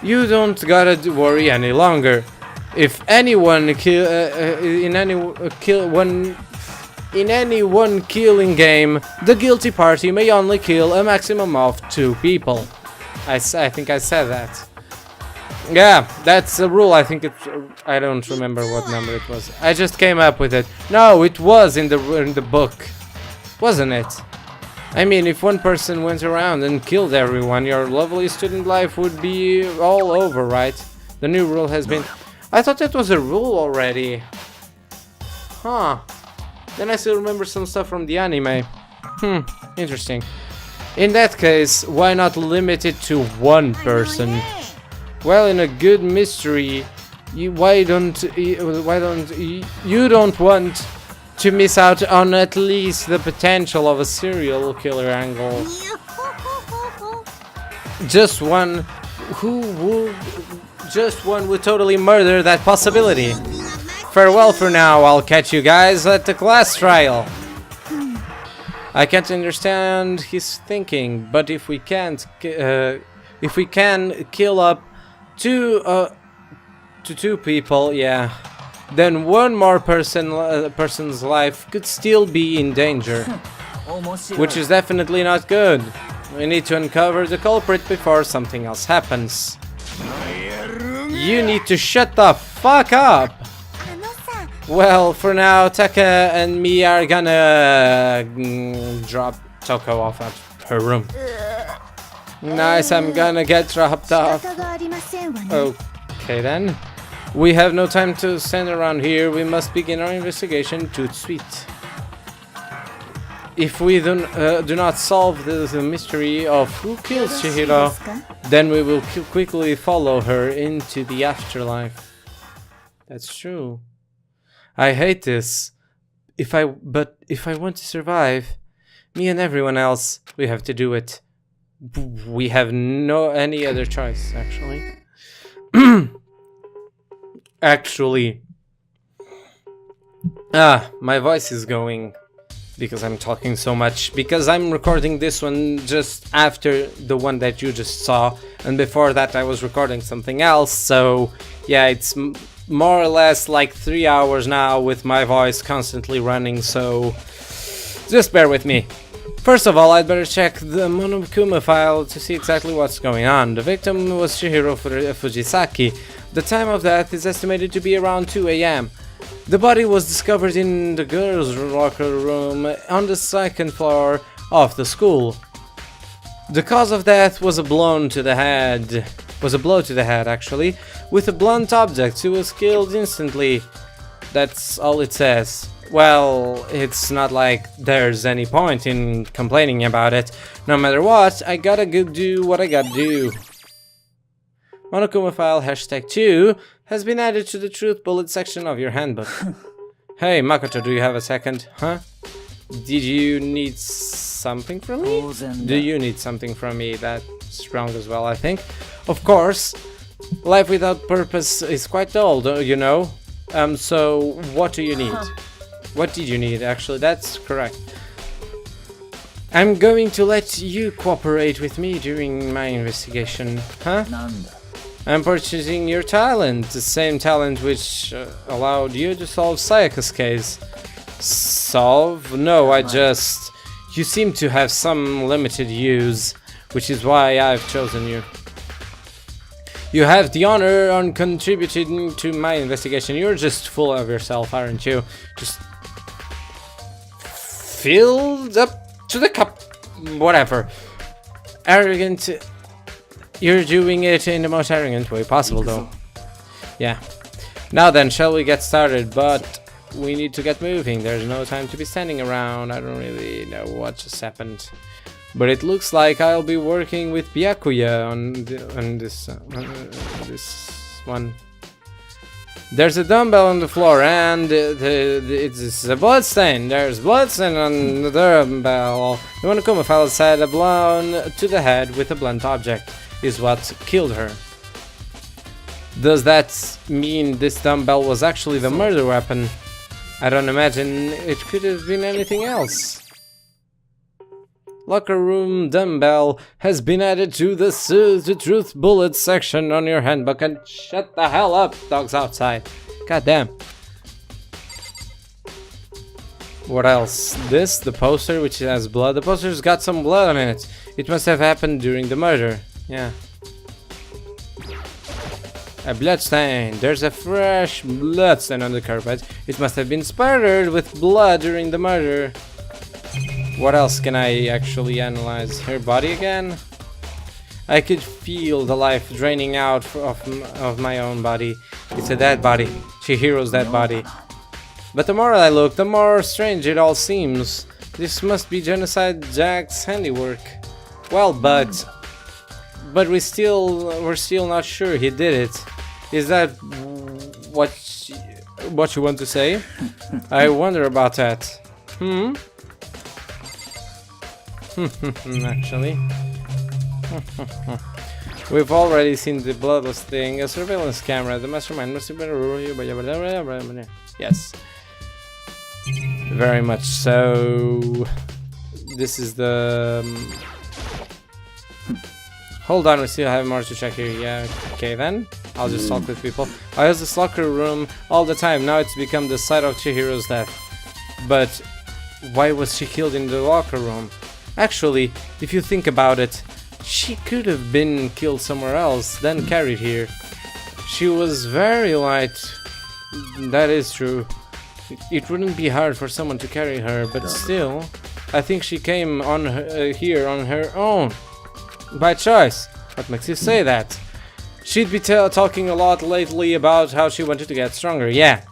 you don't gotta worry any longer. If anyone in any one killing game, the guilty party may only kill a maximum of 2 people. I think I said that. Yeah, that's a rule. I think I don't remember what number it was. I just came up with it. No, it was in the book, wasn't it? I mean, if one person went around and killed everyone, your lovely student life would be all over, right? The new rule has been... I thought that was a rule already. Huh. Then I still remember some stuff from the anime. Interesting. In that case, why not limit it to 1 person? Well, in a good mystery, you don't want to miss out on at least the potential of a serial killer angle. Just one would totally murder that possibility. Farewell for now. I'll catch you guys at the class trial. I can't understand his thinking, but if we can kill up to 2 people, yeah, then 1 more person's life could still be in danger, which is definitely not good. We need to uncover the culprit before something else happens. You need to shut the fuck up. Well, for now, Taka and me are gonna drop Toko off at her room. Nice, I'm gonna get dropped off. 仕方がありませんわね。 Okay then. We have no time to stand around here. We must begin our investigation. Toot sweet. If we do not solve the mystery of who killed Chihiro, then we will quickly follow her into the afterlife. That's true. I hate this. But if I want to survive, me and everyone else, we have to do it. We have any other choice, actually. My voice is going because I'm talking so much, because I'm recording this one just after the one that you just saw, and before that I was recording something else, so yeah, it's more or less like 3 hours now with my voice constantly running, so just bear with me. First of all, I'd better check the Monokuma file to see exactly what's going on. The victim was Chihiro Fujisaki. The time of death is estimated to be around 2 AM. The body was discovered in the girls' locker room on the 2nd floor of the school. The cause of death was a blow to the head. Actually, with a blunt object. She was killed instantly. That's all it says. Well, it's not like there's any point in complaining about it. No matter what, I gotta go do what I gotta do. Monokuma file #2 has been added to the truth bullet section of your handbook. Hey, Makoto, do you have a second? Huh? Did you need something from me? Do you need something from me? That's wrong as well, I think. Of course, life without purpose is quite dull, you know? So what do you need? What did you need, actually? That's correct. I'm going to let you cooperate with me during my investigation. Huh? I'm purchasing your talent, the same talent which allowed you to solve Sayaka's case. Solve? No, you seem to have some limited use, which is why I've chosen you. You have the honor on contributing to my investigation. You're just full of yourself, aren't you? Just filled up to the cup. Whatever. Arrogant. You're doing it in the most arrogant way possible, though. Yeah. Now then, shall we get started? But we need to get moving. There's no time to be standing around. I don't really know what just happened. But it looks like I'll be working with Byakuya on this one. There's a dumbbell on the floor and it's a bloodstain. There's bloodstain on the dumbbell. The Monokuma file said a blow to the head with a blunt object is what killed her. Does that mean this dumbbell was actually the murder weapon? I don't imagine it could have been anything else. Locker room dumbbell has been added to the truth bullet section on your handbook. And shut the hell up, dogs outside. God damn. What else? The poster which has blood. The poster's got some blood on it. It must have happened during the murder. Yeah. A bloodstain. There's a fresh bloodstain on the carpet. It must have been spattered with blood during the murder. What else can I actually analyze? Her body again? I could feel the life draining out of my own body. It's a dead body. Chihiro's dead body. But the more I look, the more strange it all seems. This must be Genocide Jack's handiwork. Well, but we're still not sure he did it. Is that what you want to say? I wonder about that. Actually. We've already seen the bloodless thing, a surveillance camera, the mastermind must have been. Yes. Very much so. This is the... Hold on, we still have more to check here. Yeah, okay then. I'll just talk with people. I use this locker room all the time. Now it's become the site of Chihiro's death. But why was she killed in the locker room? Actually, if you think about it, she could have been killed somewhere else, then carried here. She was very light. That is true. It wouldn't be hard for someone to carry her, but still, I think she came on here on her own. By choice. What makes you say that? She'd be talking a lot lately about how she wanted to get stronger, yeah.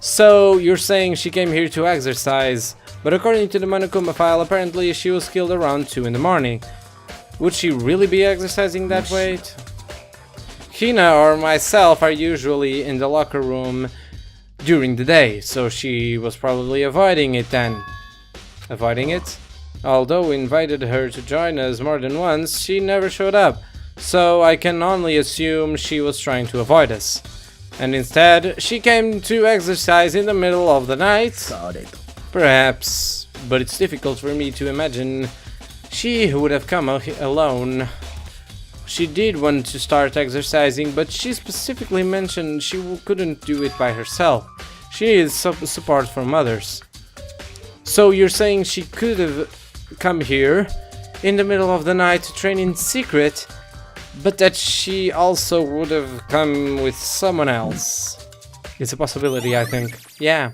So, you're saying she came here to exercise, but according to the Monokuma file, apparently she was killed around 2 in the morning. Would she really be exercising that way? Hina or myself are usually in the locker room during the day, so she was probably avoiding it then. Avoiding it? Although we invited her to join us more than once, she never showed up, so I can only assume she was trying to avoid us. And instead, she came to exercise in the middle of the night? Perhaps, but it's difficult for me to imagine she would have come alone. She did want to start exercising, but she specifically mentioned she couldn't do it by herself. She needs support from others. So you're saying she could have come here in the middle of the night to train in secret, but that she also would have come with someone else. It's a possibility, I think. Yeah.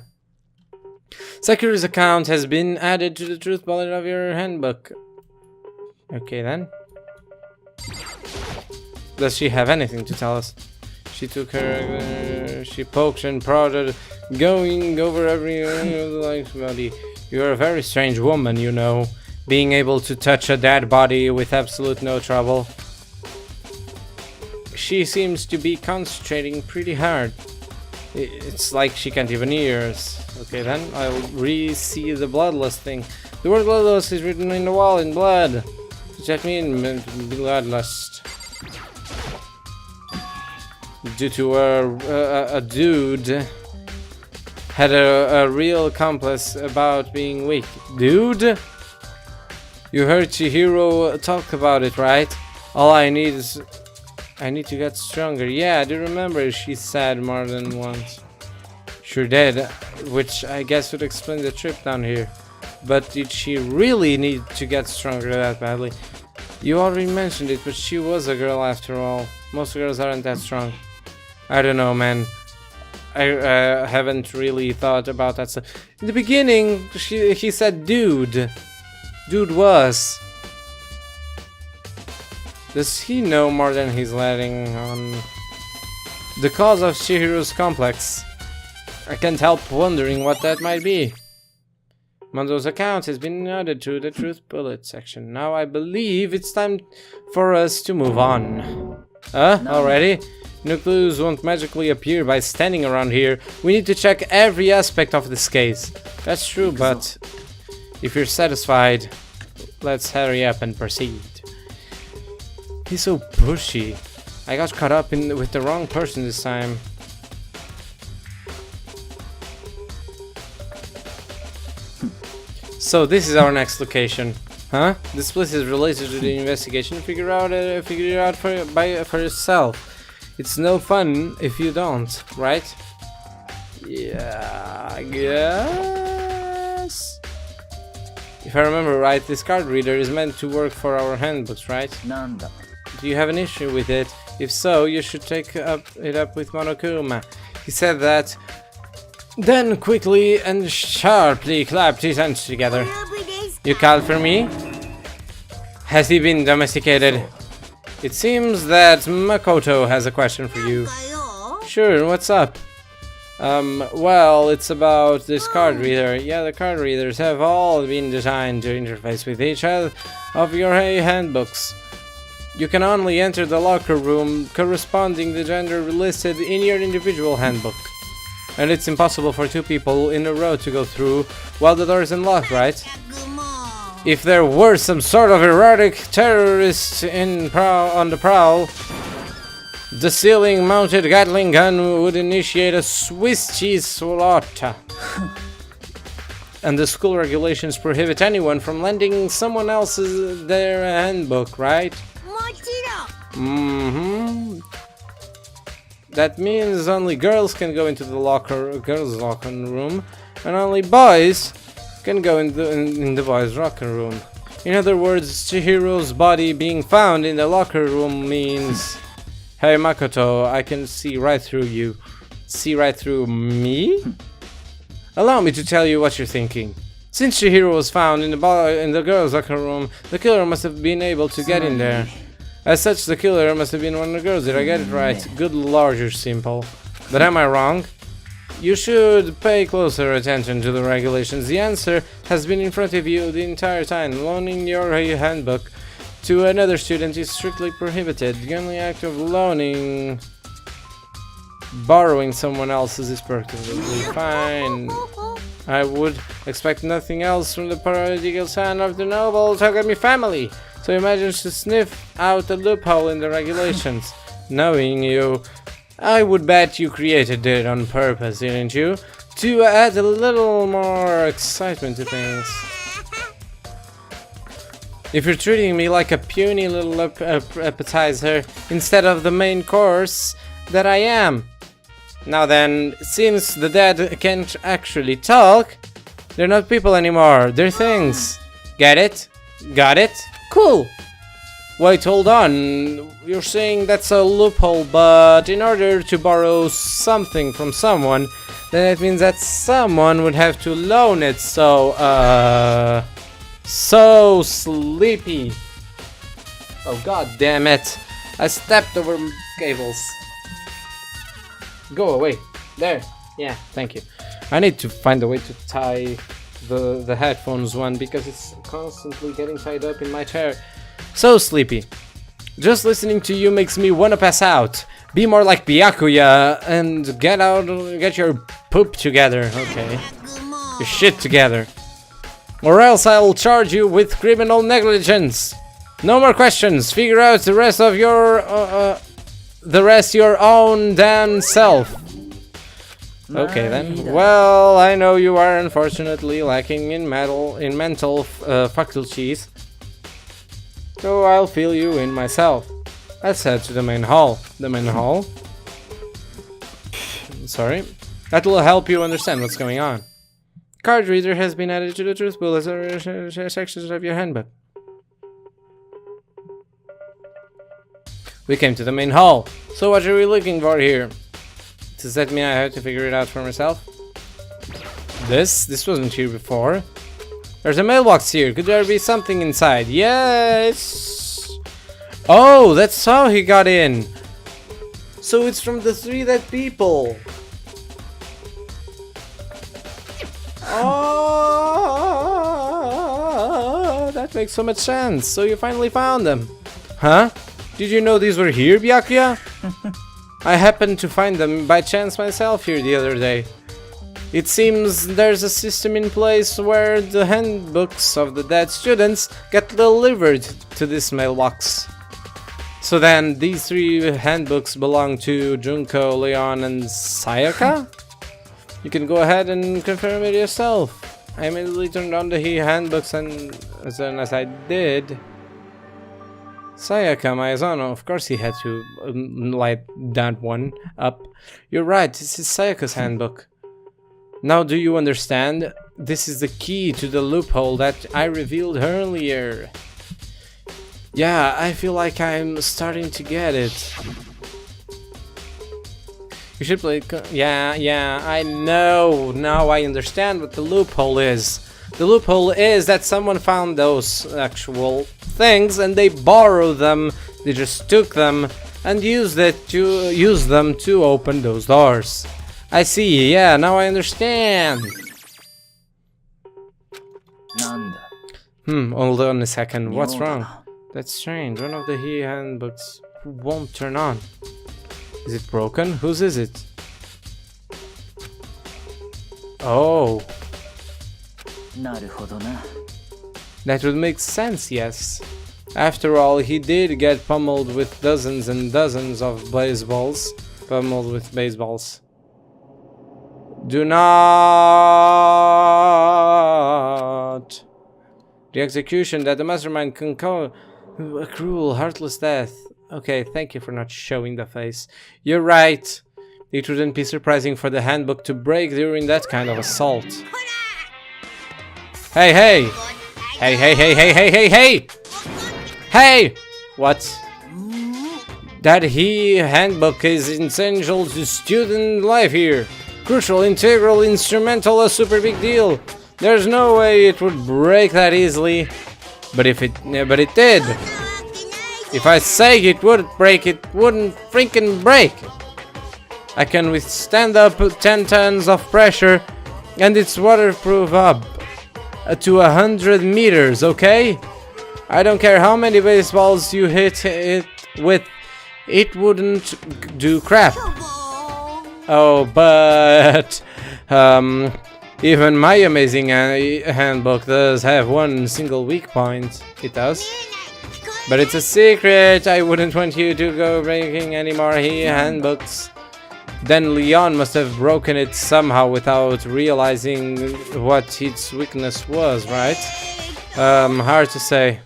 Sakuru's account has been added to the truth bullet of your handbook. Okay then. Does she have anything to tell us? She took her... she poked and prodded, going over every like body. You're a very strange woman, you know. Being able to touch a dead body with absolute no trouble. She seems to be concentrating pretty hard. It's like she can't even hear us. Okay then, I'll re-see the bloodlust thing. The word bloodlust is written in the wall in blood. Does that mean bloodlust? Due to a dude had a real complex about being weak. Dude? You heard Chihiro talk about it, right? All I need is... I need to get stronger. Yeah, I do remember she said more than once. Sure did, which I guess would explain the trip down here. But did she really need to get stronger that badly? You already mentioned it, but she was a girl after all. Most girls aren't that strong. I don't know, man. I haven't really thought about that stuff. In the beginning, he said dude. Dude was. Does he know more than he's letting on? The cause of Chihiro's complex. I can't help wondering what that might be. Mondo's account has been added to the truth bullet section. Now I believe it's time for us to move on. Already? New clues won't magically appear by standing around here. We need to check every aspect of this case. That's true, but if you're satisfied, let's hurry up and proceed. He's so pushy. I got caught up with the wrong person this time. So this is our next location, huh? This place is related to the investigation. Figure it out for yourself. It's no fun if you don't, right? Yeah, I guess. If I remember right, this card reader is meant to work for our handbooks, right? Nanda. Do you have an issue with it? If so, you should take it up with Monokuma. He said that, then quickly and sharply clapped his hands together. You called for me? Has he been domesticated? It seems that Makoto has a question for you. Sure, what's up? Well, it's about this card reader. Yeah, the card readers have all been designed to interface with each other of your handbooks. You can only enter the locker room corresponding the gender listed in your individual handbook. And it's impossible for two people in a row to go through while the door is unlocked, right? If there were some sort of erotic terrorist on the prowl, the ceiling-mounted Gatling gun would initiate a Swiss cheese slaughter. And the school regulations prohibit anyone from lending someone else's their handbook, right? Mm-hmm. That means only girls can go into the girls' locker room, and only boys can go in the boys' locker room. In other words, Chihiro's body being found in the locker room means, hey Makoto, I can see right through you. See right through me? Allow me to tell you what you're thinking. Since Chihiro was found in the girls' locker room, the killer must have been able to get in there. As such, the killer must have been one of the girls. Did I get it right? Good lord, you're simple. But am I wrong? You should pay closer attention to the regulations. The answer has been in front of you the entire time. Loaning your handbook to another student is strictly prohibited. The only act of borrowing someone else's is perfectly fine. I would expect nothing else from the prodigal son of the noble Togami family. So he managed to sniff out a loophole in the regulations. Knowing you, I would bet you created it on purpose, didn't you? To add a little more excitement to things. If you're treating me like a puny little appetizer instead of the main course that I am. Now then, since the dead can't actually talk, they're not people anymore, they're things. Get it? Got it? Cool! Wait, hold on. You're saying that's a loophole, but in order to borrow something from someone, then it means that someone would have to loan it, so sleepy. Oh god damn it. I stepped over cables. Go away. There. Yeah, thank you. I need to find a way to tie the headphones one because it's constantly getting tied up in my chair. So sleepy. Just listening to you makes me wanna pass out. Be more like Byakuya and get your poop together. Okay. Your shit together. Or else I will charge you with criminal negligence. No more questions. Figure out the rest of your your own damn self. Okay then. Well, I know you are unfortunately lacking in mental faculties. So I'll fill you in myself. Let's head to the main hall. The main hall? Sorry. That will help you understand what's going on. Card reader has been added to the truth pool as a sections of your handbook. We came to the main hall. So what are we looking for here? Does that mean I have to figure it out for myself? This wasn't here before. There's a mailbox here. Could there be something inside? Yes. Oh, that's how he got in. So it's from the three dead people. Oh, that makes so much sense. So you finally found them. Huh? Did you know these were here, Byakuya? I happened to find them by chance myself here the other day. It seems there's a system in place where the handbooks of the dead students get delivered to this mailbox. So then, these three handbooks belong to Junko, Leon, and Sayaka? You can go ahead and confirm it yourself. I immediately turned on the handbooks and as soon as I did... Sayaka Maizono, of course he had to light that one up. You're right, this is Sayaka's handbook. Now do you understand? This is the key to the loophole that I revealed earlier. Yeah, I feel like I'm starting to get it. You should play... Yeah, I know. Now I understand what the loophole is. The loophole is that someone found those actual things and they borrowed them. They just took them and used them to open those doors. I see. Yeah, now I understand. Hold on a second. What's wrong? That's strange. One of the handbooks won't turn on. Is it broken? Whose is it? Oh. That would make sense, yes. After all, he did get pummeled with dozens and dozens of baseballs. Pummeled with baseballs. Do not. The execution that the mastermind can call a cruel, heartless death. Okay, thank you for not showing the face. You're right. It wouldn't be surprising for the handbook to break during that kind of assault. Hey, hey! Hey, hey, hey, hey, hey, hey, hey! Hey! What? That handbook is essential to student life here. Crucial, integral, instrumental, a super big deal. There's no way it would break that easily. But it did. If I say it would break, it wouldn't freaking break. I can withstand up 10 tons of pressure, and it's waterproof up to 100 meters, okay? I don't care how many baseballs you hit it with, it wouldn't do crap. Oh, but even my amazing handbook does have one single weak point. It does. But it's a secret. I wouldn't want you to go breaking any more handbooks. Then Leon must have broken it somehow without realizing what its weakness was, right? Hard to say.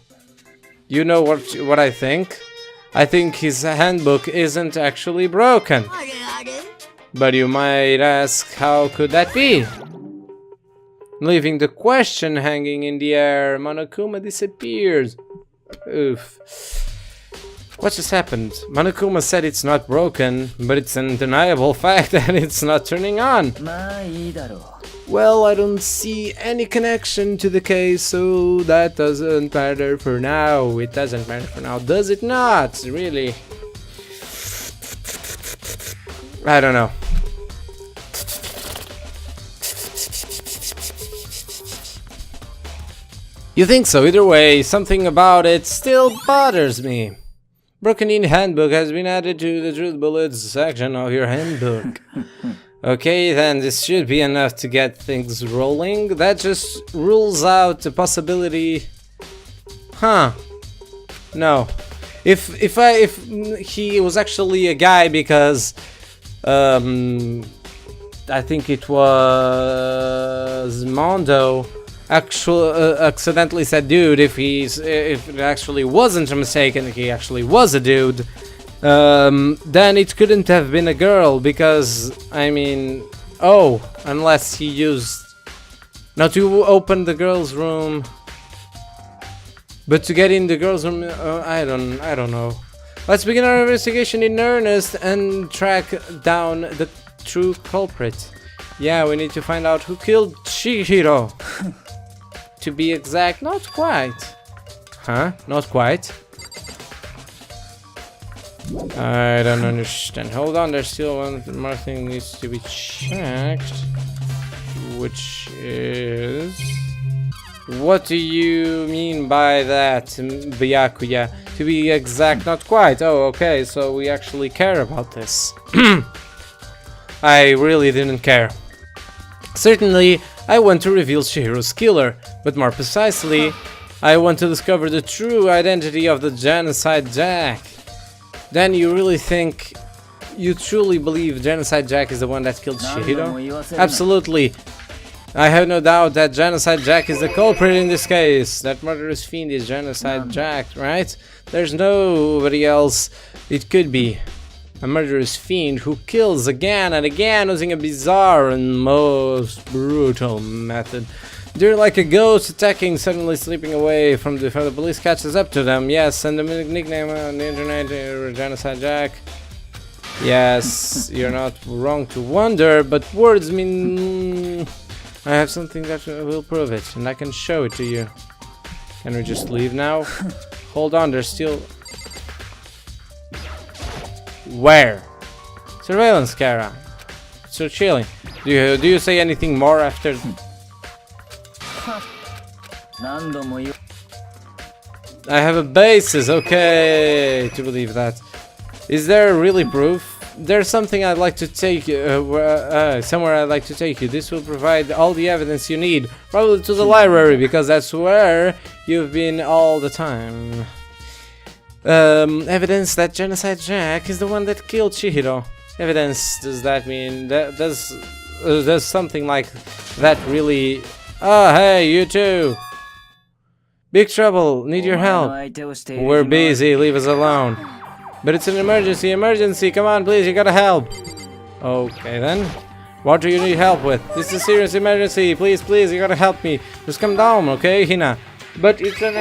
You know what I think? I think his handbook isn't actually broken. But you might ask, how could that be? Leaving the question hanging in the air, Monokuma disappears. Oof. What just happened? Monokuma said it's not broken, but it's an undeniable fact that it's not turning on. Well, I don't see any connection to the case, so that doesn't matter for now. It doesn't matter for now, does it not? Really? I don't know. You think so? Either way, something about it still bothers me. Broken in handbook has been added to the truth bullets section of your handbook. Okay, then this should be enough to get things rolling. That just rules out the possibility. Huh? No. If he was actually a guy, because I think it was Mondo accidentally said dude. If it actually wasn't a mistake and he actually was a dude, then it couldn't have been a girl, because I mean, unless he used not to open the girl's room, but to get in the girl's room. I don't know. Let's begin our investigation in earnest and track down the true culprit. Yeah, we need to find out who killed Chihiro. To be exact, not quite. Huh? Not quite? I don't understand. Hold on, there's still one more thing needs to be checked. Which is... What do you mean by that, Byakuya? To be exact, not quite. Oh, okay, so we actually care about this. I really didn't care. Certainly, I want to reveal Chihiro's killer, but more precisely, I want to discover the true identity of the Genocide Jack. Then you really think, you truly believe Genocide Jack is the one that killed Chihiro? Absolutely. I have no doubt that Genocide Jack is the culprit in this case. That murderous fiend is Genocide Jack, right? There's nobody else it could be. A murderous fiend who kills again and again using a bizarre and most brutal method. They're like a ghost attacking, suddenly slipping away from the police catches up to them. Yes, and the nickname on the internet, Genocide Jack. Yes, you're not wrong to wonder, but words mean... I have something that will prove it, and I can show it to you. Can we just leave now? Hold on, there's still... Where? Surveillance camera. So chilling. Do you say anything more after? I have a basis, okay, to believe that. Is there really proof? There's something I'd like to take somewhere I'd like to take you. This will provide all the evidence you need. Probably to the library, because that's where you've been all the time. Evidence that Genocide Jack is the one that killed Chihiro. Evidence, does that mean that does something like that really... Oh, hey, you too! Big trouble, need your help. We're busy, leave us alone. But it's an emergency, come on please, you gotta help. Okay then. What do you need help with? This is a serious emergency, please, you gotta help me. Just come down, okay, Hina? But it's an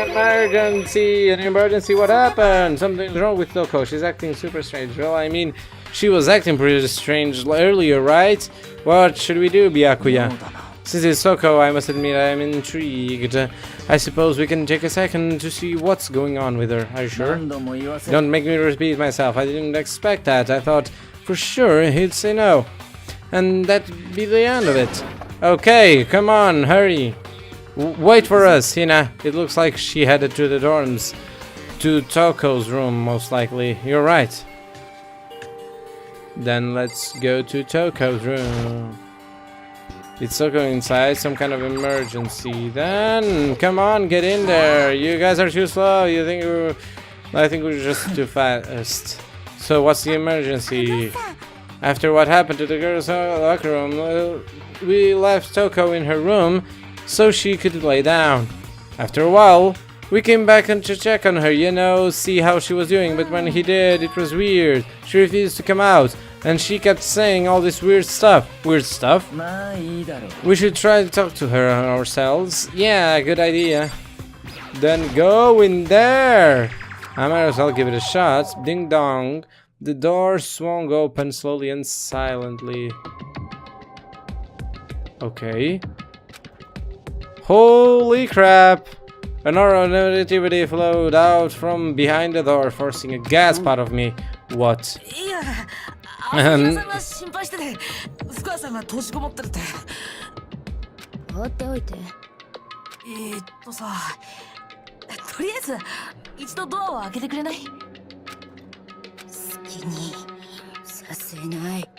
emergency, what happened? Something's wrong with Toko, she's acting super strange. Well, I mean, she was acting pretty strange earlier, right? What should we do, Byakuya? Since it's Toko, I must admit I am intrigued. I suppose we can take a second to see what's going on with her. Are you sure? Don't make me repeat myself, I didn't expect that. I thought for sure he'd say no. And that'd be the end of it. Okay, come on, hurry. Wait for us, Hina. It looks like she headed to the dorms. To Toko's room, most likely. You're right. Then let's go to Toko's room. It's Toko inside, some kind of emergency. Then, come on, get in there. You guys are too slow. I think we're just too fast. So what's the emergency? After what happened to the girls' locker room, we left Toko in her room so she could lay down. After a while, we came back to check on her, you know, see how she was doing, but when he did, it was weird. She refused to come out, and she kept saying all this weird stuff. Weird stuff? We should try to talk to her ourselves. Yeah, good idea. Then go in there! I might as well give it a shot. Ding dong. The door swung open slowly and silently. Okay. Holy crap! An aura of negativity flowed out from behind the door, forcing a gasp out of me. What? 朝比奈さんが心配してて福川さんが閉じこもってるって。放っておいて。さ、とりあえず一度ドアを開けてくれない？好きにさせない。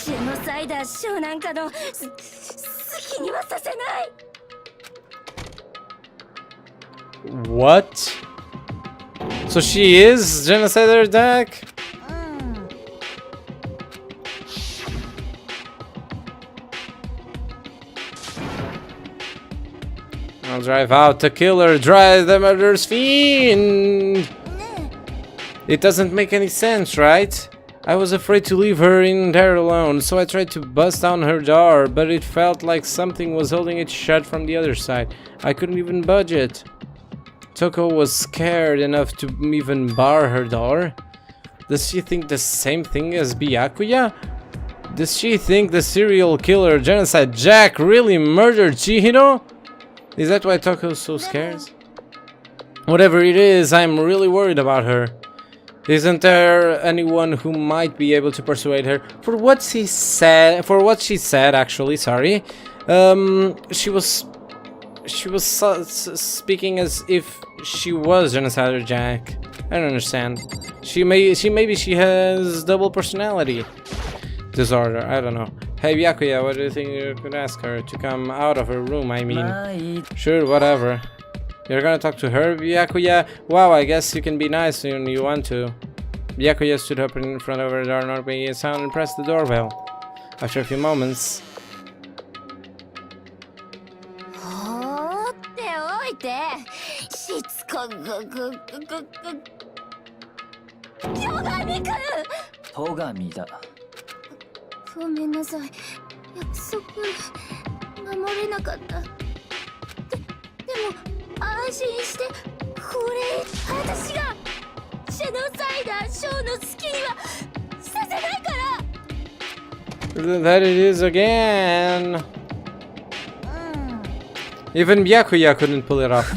ジェノサイダー賞なんかの好きにはさせない。 What? So she is Genocider Deck? I'll drive out the killer, drive the murderous fiend! It doesn't make any sense, right? I was afraid to leave her in there alone, so I tried to bust down her door, but it felt like something was holding it shut from the other side. I couldn't even budge it. Toko was scared enough to even bar her door. Does she think the same thing as Byakuya? Does she think the serial killer Genocide Jack really murdered Chihiro? Is that why Toko's so scared? Whatever it is, I'm really worried about her. Isn't there anyone who might be able to persuade her? For what she said, actually, sorry. She was speaking as if she was Genocider Jack. I don't understand. Maybe she has double personality disorder. I don't know. Hey Byakuya, what do you think you could ask her to come out of her room? I mean, sure, whatever. You're gonna talk to her, Byakuya? Wow, I guess you can be nice when you want to. Byakuya stood up in front of her door, not making a sound, and pressed the doorbell. After a few moments, 放っておいて。しつこく巨神くん。戸上だ。ごめんなさい。約束守れなかった。でも安心して。これ私がジェノサイダーショーの好きにはさせないから。 that it is again. Even Byakuya couldn't pull it off.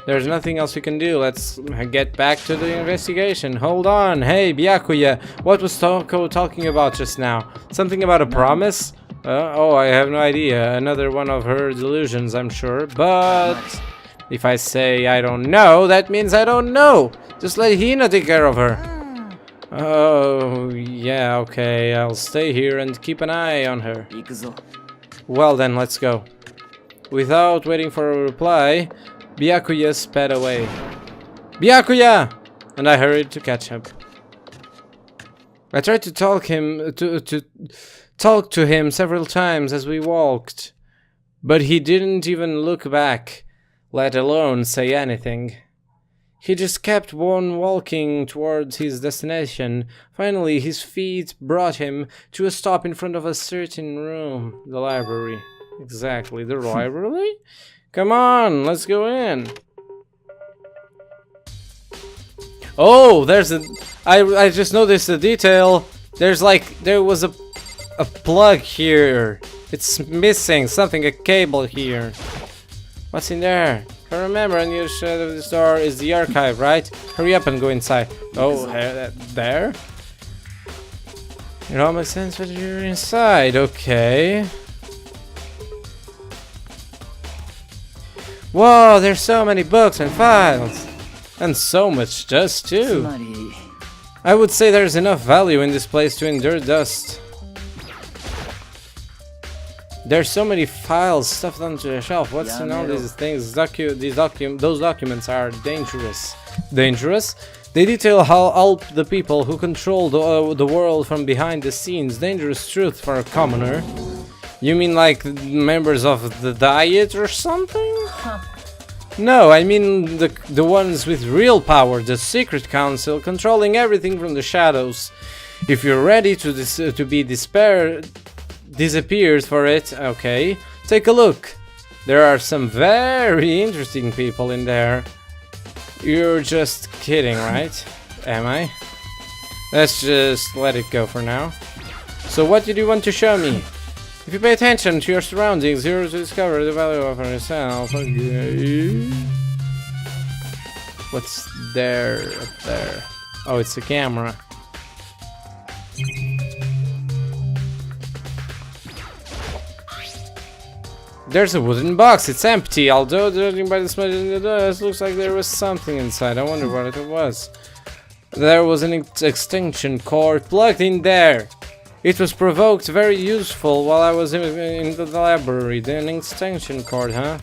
There's nothing else we can do. Let's get back to the investigation. Hold on. Hey, Byakuya. What was Toko talking about just now? Something about a promise? Oh, I have no idea. Another one of her delusions, I'm sure. But if I say I don't know, that means I don't know. Just let Hina take care of her. Oh, yeah, okay. I'll stay here and keep an eye on her. Well then, let's go. Without waiting for a reply, Byakuya sped away. Byakuya! And I hurried to catch up. I tried to talk to him several times as we walked, but he didn't even look back, let alone say anything. He just kept on walking towards his destination. Finally, his feet brought him to a stop in front of a certain room. The library. Exactly, the library? Come on, let's go in. Oh, there's a... I just noticed the detail. There was a plug here. It's missing something, a cable here. What's in there? I remember on the other side of this door is the archive, right? Hurry up and go inside. Oh, there? It all makes sense when you're inside, okay. Whoa, there's so many books and files. And so much dust too. I would say there's enough value in this place to endure dust. There's so many files stuffed onto the shelf. What's in all these things? Those documents are dangerous. Dangerous? They detail how all the people who control the world from behind the scenes. Dangerous truth for a commoner. You mean like members of the Diet or something? No, I mean the ones with real power, the Secret Council, controlling everything from the shadows. If you're ready to be disappeared for it, okay, take a look. There are some very interesting people in there. You're just kidding, right? Am I? Let's just let it go for now. So what did you want to show me? If you pay attention to your surroundings, you're to discover the value of yourself. Okay. What's there up there? Oh, it's a camera. There's a wooden box. It's empty. Although judging by the smudge in the door, it looks like there was something inside. I wonder what it was. There was an extension cord plugged in there. It was provoked very useful while I was in the library. An extension cord, huh?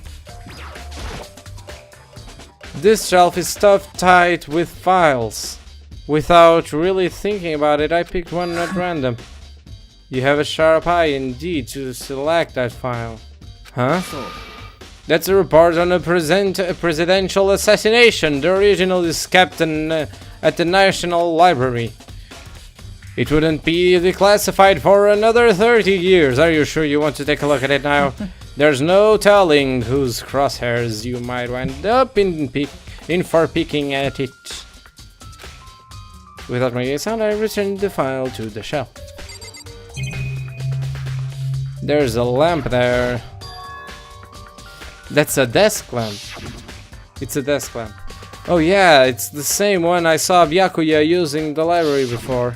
This shelf is stuffed tight with files. Without really thinking about it, I picked one at random. You have a sharp eye indeed to select that file. Huh? That's a report on a presidential assassination. The original is kept at the National Library. It wouldn't be declassified for another 30 years. Are you sure you want to take a look at it now? There's no telling whose crosshairs you might wind up in for peeking at it. Without making a sound, I returned the file to the shelf. There's a lamp there. That's a desk lamp. It's a desk lamp. Oh yeah, it's the same one I saw Byakuya using the library before.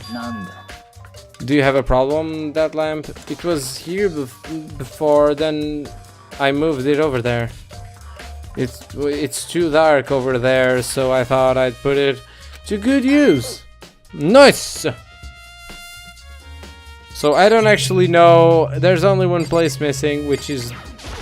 Do you have a problem, that lamp? It was here before, then I moved it over there. It's too dark over there, so I thought I'd put it to good use. Nice! So I don't actually know, there's only one place missing, which is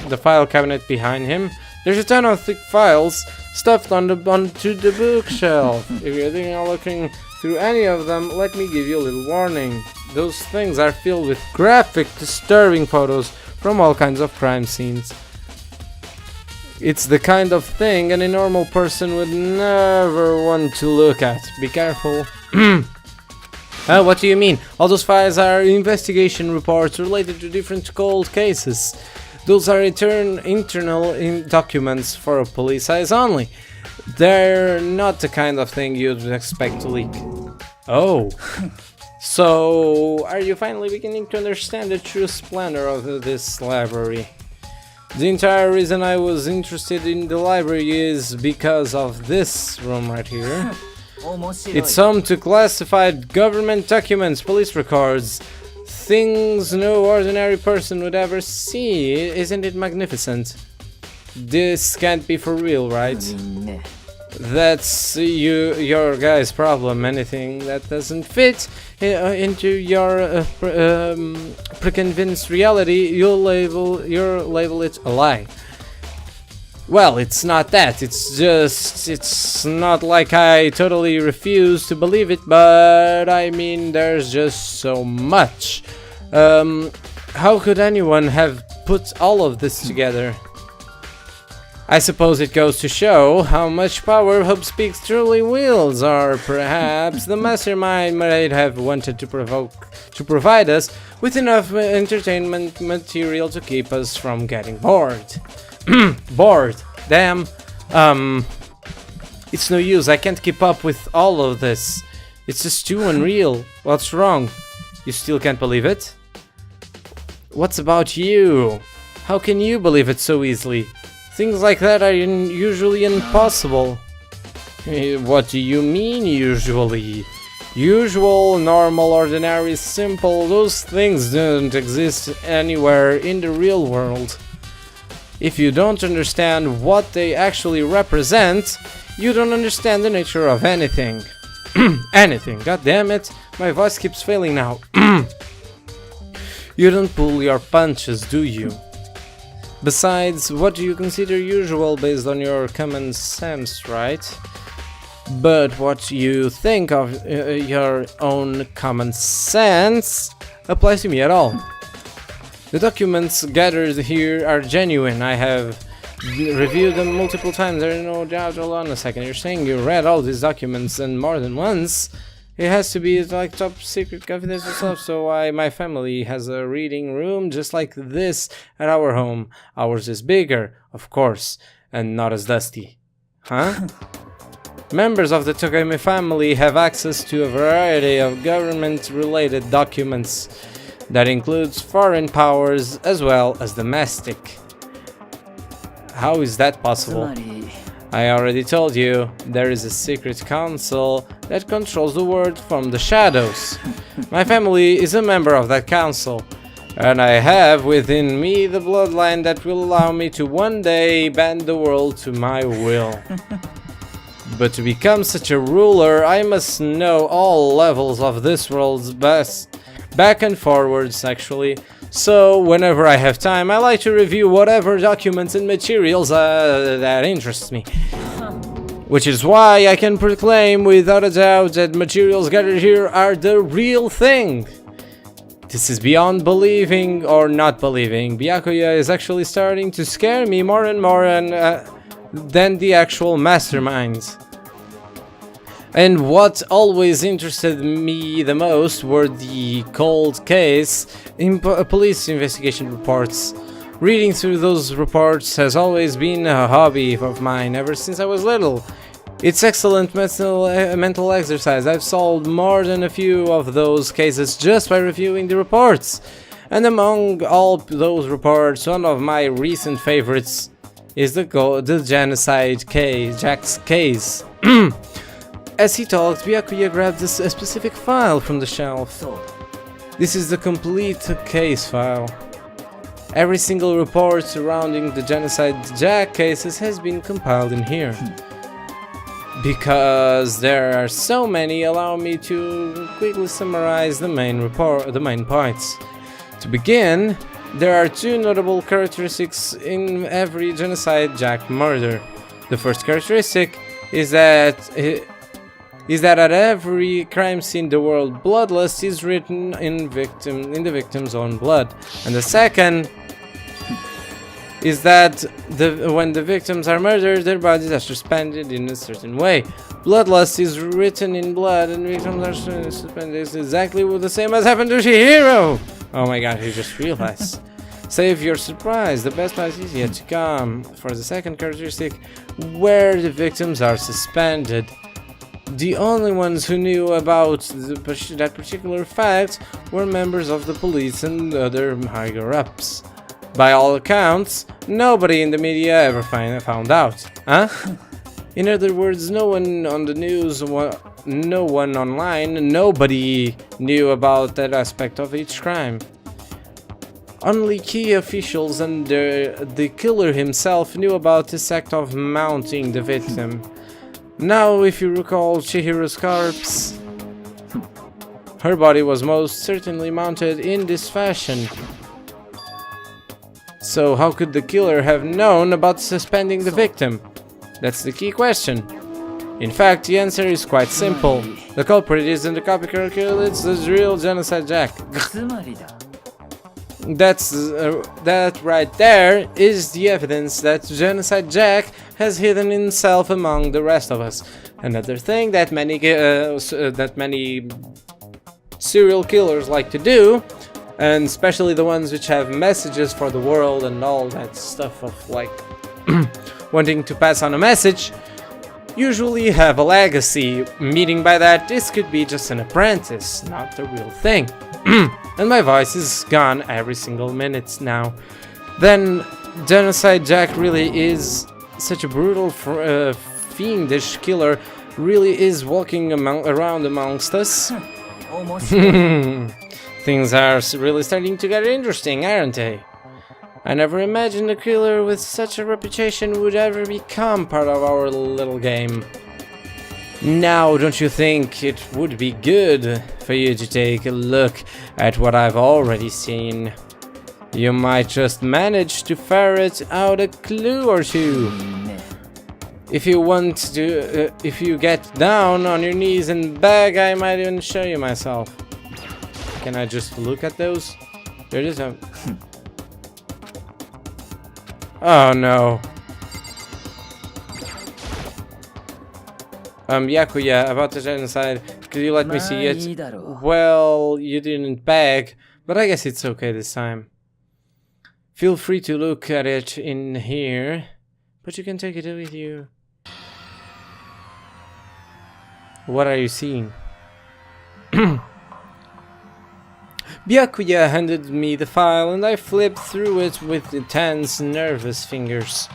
the file cabinet behind him. There's a ton of thick files stuffed onto the bookshelf. If you're thinking of looking through any of them, let me give you a little warning. Those things are filled with graphic, disturbing photos from all kinds of crime scenes. It's the kind of thing any normal person would never want to look at. Be careful. What do you mean? All those files are investigation reports related to different cold cases. Those are internal documents for police eyes only. They're not the kind of thing you'd expect to leak. Oh. So, are you finally beginning to understand the true splendor of this library? The entire reason I was interested in the library is because of this room right here. It's home to classified government documents, police records, things no ordinary person would ever see. Isn't it magnificent? This can't be for real, right? That's your guy's problem. Anything that doesn't fit into your preconceived reality, you'll label it a lie. Well, it's not that. It's not like I totally refuse to believe it, but I mean, there's just so much. How could anyone have put all of this together? I suppose it goes to show how much power Hope Speaks truly wields, or perhaps the mastermind might have wanted to provide us with enough entertainment material to keep us from getting bored. Bored. Damn. It's no use. I can't keep up with all of this. It's just too unreal. What's wrong? You still can't believe it? What's about you? How can you believe it so easily? Things like that are usually impossible. What do you mean, usually? Usual, normal, ordinary, simple, those things don't exist anywhere in the real world. If you don't understand what they actually represent, you don't understand the nature of anything. Anything, god damn it, my voice keeps failing now. You don't pull your punches, do you? Besides, what do you consider usual based on your common sense, right? But what you think of your own common sense applies to me at all. The documents gathered here are genuine. I have reviewed them multiple times. There is no doubt. Hold on a second. You're saying you read all these documents and more than once? It has to be like top secret confidential stuff. So my family has a reading room just like this at our home. Ours is bigger, of course, and not as dusty. Huh? Members of the Tokame family have access to a variety of government-related documents. That includes foreign powers as well as domestic. How is that possible? I already told you, there is a secret council that controls the world from the shadows. My family is a member of that council. And I have within me the bloodline that will allow me to one day bend the world to my will. But to become such a ruler, I must know all levels of this world's best, back and forwards actually. So whenever I have time, I like to review whatever documents and materials that interest me. Which is why I can proclaim without a doubt that materials gathered here are the real thing. This is beyond believing or not believing. Byakuya is actually starting to scare me more and more than the actual masterminds. And what always interested me the most were the cold case in police investigation reports. Reading through those reports has always been a hobby of mine ever since I was little. It's excellent mental exercise. I've solved more than a few of those cases just by reviewing the reports. And among all those reports, one of my recent favorites is the genocide case, Jack's case. As he talked, Byakuya grabbed a specific file from the shelf. This is the complete case file. Every single report surrounding the genocide Jack cases has been compiled in here. Because there are so many, allow me to quickly summarize the main points. To begin, there are two notable characteristics in every genocide Jack murder. The first characteristic is that at every crime scene the word bloodlust is written in the victim's own blood. And the second is that when the victims are murdered, their bodies are suspended in a certain way. Bloodlust is written in blood and victims are suspended. It's exactly the same as happened to Chihiro! Oh my god, he just realized. Save your surprise, the best part is yet to come. For the second characteristic, where the victims are suspended. The only ones who knew about that particular fact were members of the police and other higher-ups. By all accounts, nobody in the media ever found out. Huh? In other words, no one on the news, no one online, nobody knew about that aspect of each crime. Only key officials and the killer himself knew about this act of mounting the victim. Now, if you recall Chihiro's corpse, her body was most certainly mounted in this fashion. So how could the killer have known about suspending the victim? That's the key question. In fact, the answer is quite simple. The culprit isn't the copycat killer, it's the real Genocide Jack. That right there is the evidence that Genocide Jack has hidden himself among the rest of us. Another thing that many serial killers like to do, and especially the ones which have messages for the world and all that stuff of like wanting to pass on a message, usually have a legacy, meaning by that this could be just an apprentice, not the real thing. And my voice is gone every single minute now. Then Genocide Jack really is such a brutal, fiendish killer, really is walking around amongst us. Things are really starting to get interesting, aren't they? I never imagined a killer with such a reputation would ever become part of our little game. Now, don't you think it would be good for you to take a look at what I've already seen? You might just manage to ferret out a clue or two. If you want to, if you get down on your knees and beg, I might even show you myself. Can I just look at those? There it is. Oh no. Byakuya, about the genocide, could you let me see it? Well, you didn't beg, but I guess it's okay this time. Feel free to look at it in here, but you can take it with you. What are you seeing? Byakuya handed me the file and I flipped through it with tense, nervous fingers.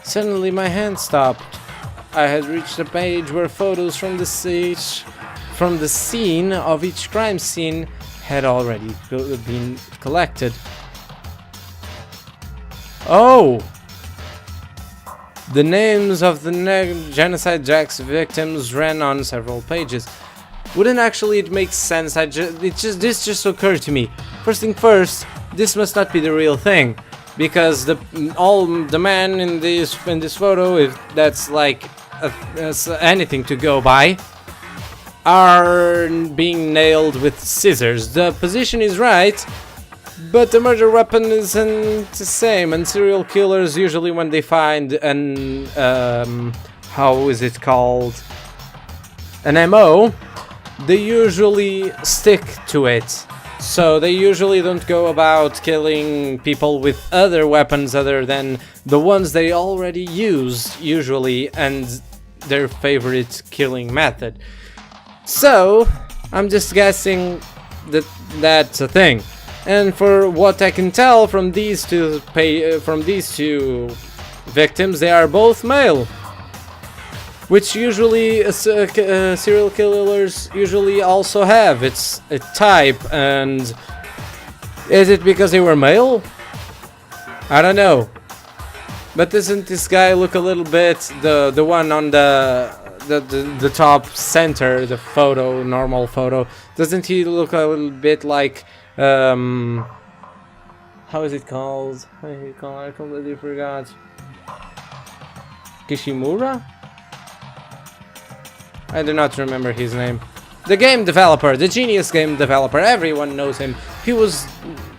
Suddenly my hand stopped. I had reached a page where photos from the scene of each crime scene had already been collected. Oh! The names of the genocide Jack's victims ran on several pages. Wouldn't actually it make sense? This just occurred to me. First thing first, this must not be the real thing, because the man in this photo, if that's like anything to go by, are being nailed with scissors. The position is right, but the murder weapon isn't the same. And serial killers usually, when they find an how is it called, an MO, they usually stick to it. So they usually don't go about killing people with other weapons other than the ones they already used, usually, and their favorite killing method. So I'm just guessing that that's a thing. And for what I can tell from these two victims, they are both male, which usually serial killers usually also have. It's a type. And is it because they were male? I don't know. But doesn't this guy look a little bit, the one on the top center, the photo, normal photo, doesn't he look a little bit like how is it called? I completely forgot. Kishimura? I do not remember his name. The game developer, the genius game developer, everyone knows him. He was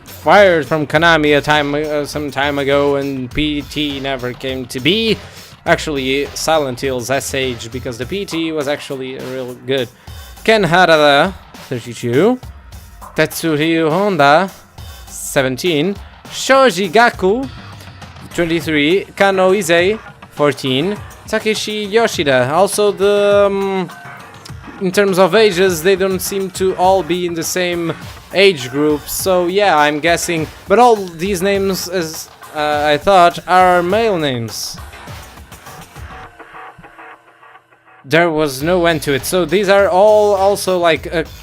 fired from Konami some time ago, and PT never came to be. Actually, Silent Hill's SH, because the PT was actually real good. Ken Harada, 32. Tetsuhiro Honda, 17. Shoji Gaku, 23. Kano Ise, 14. Takeshi Yoshida. Also, in terms of ages, they don't seem to all be in the same age group. So yeah, I'm guessing. But all these names, as I thought, are male names. There was no end to it. So these are all also like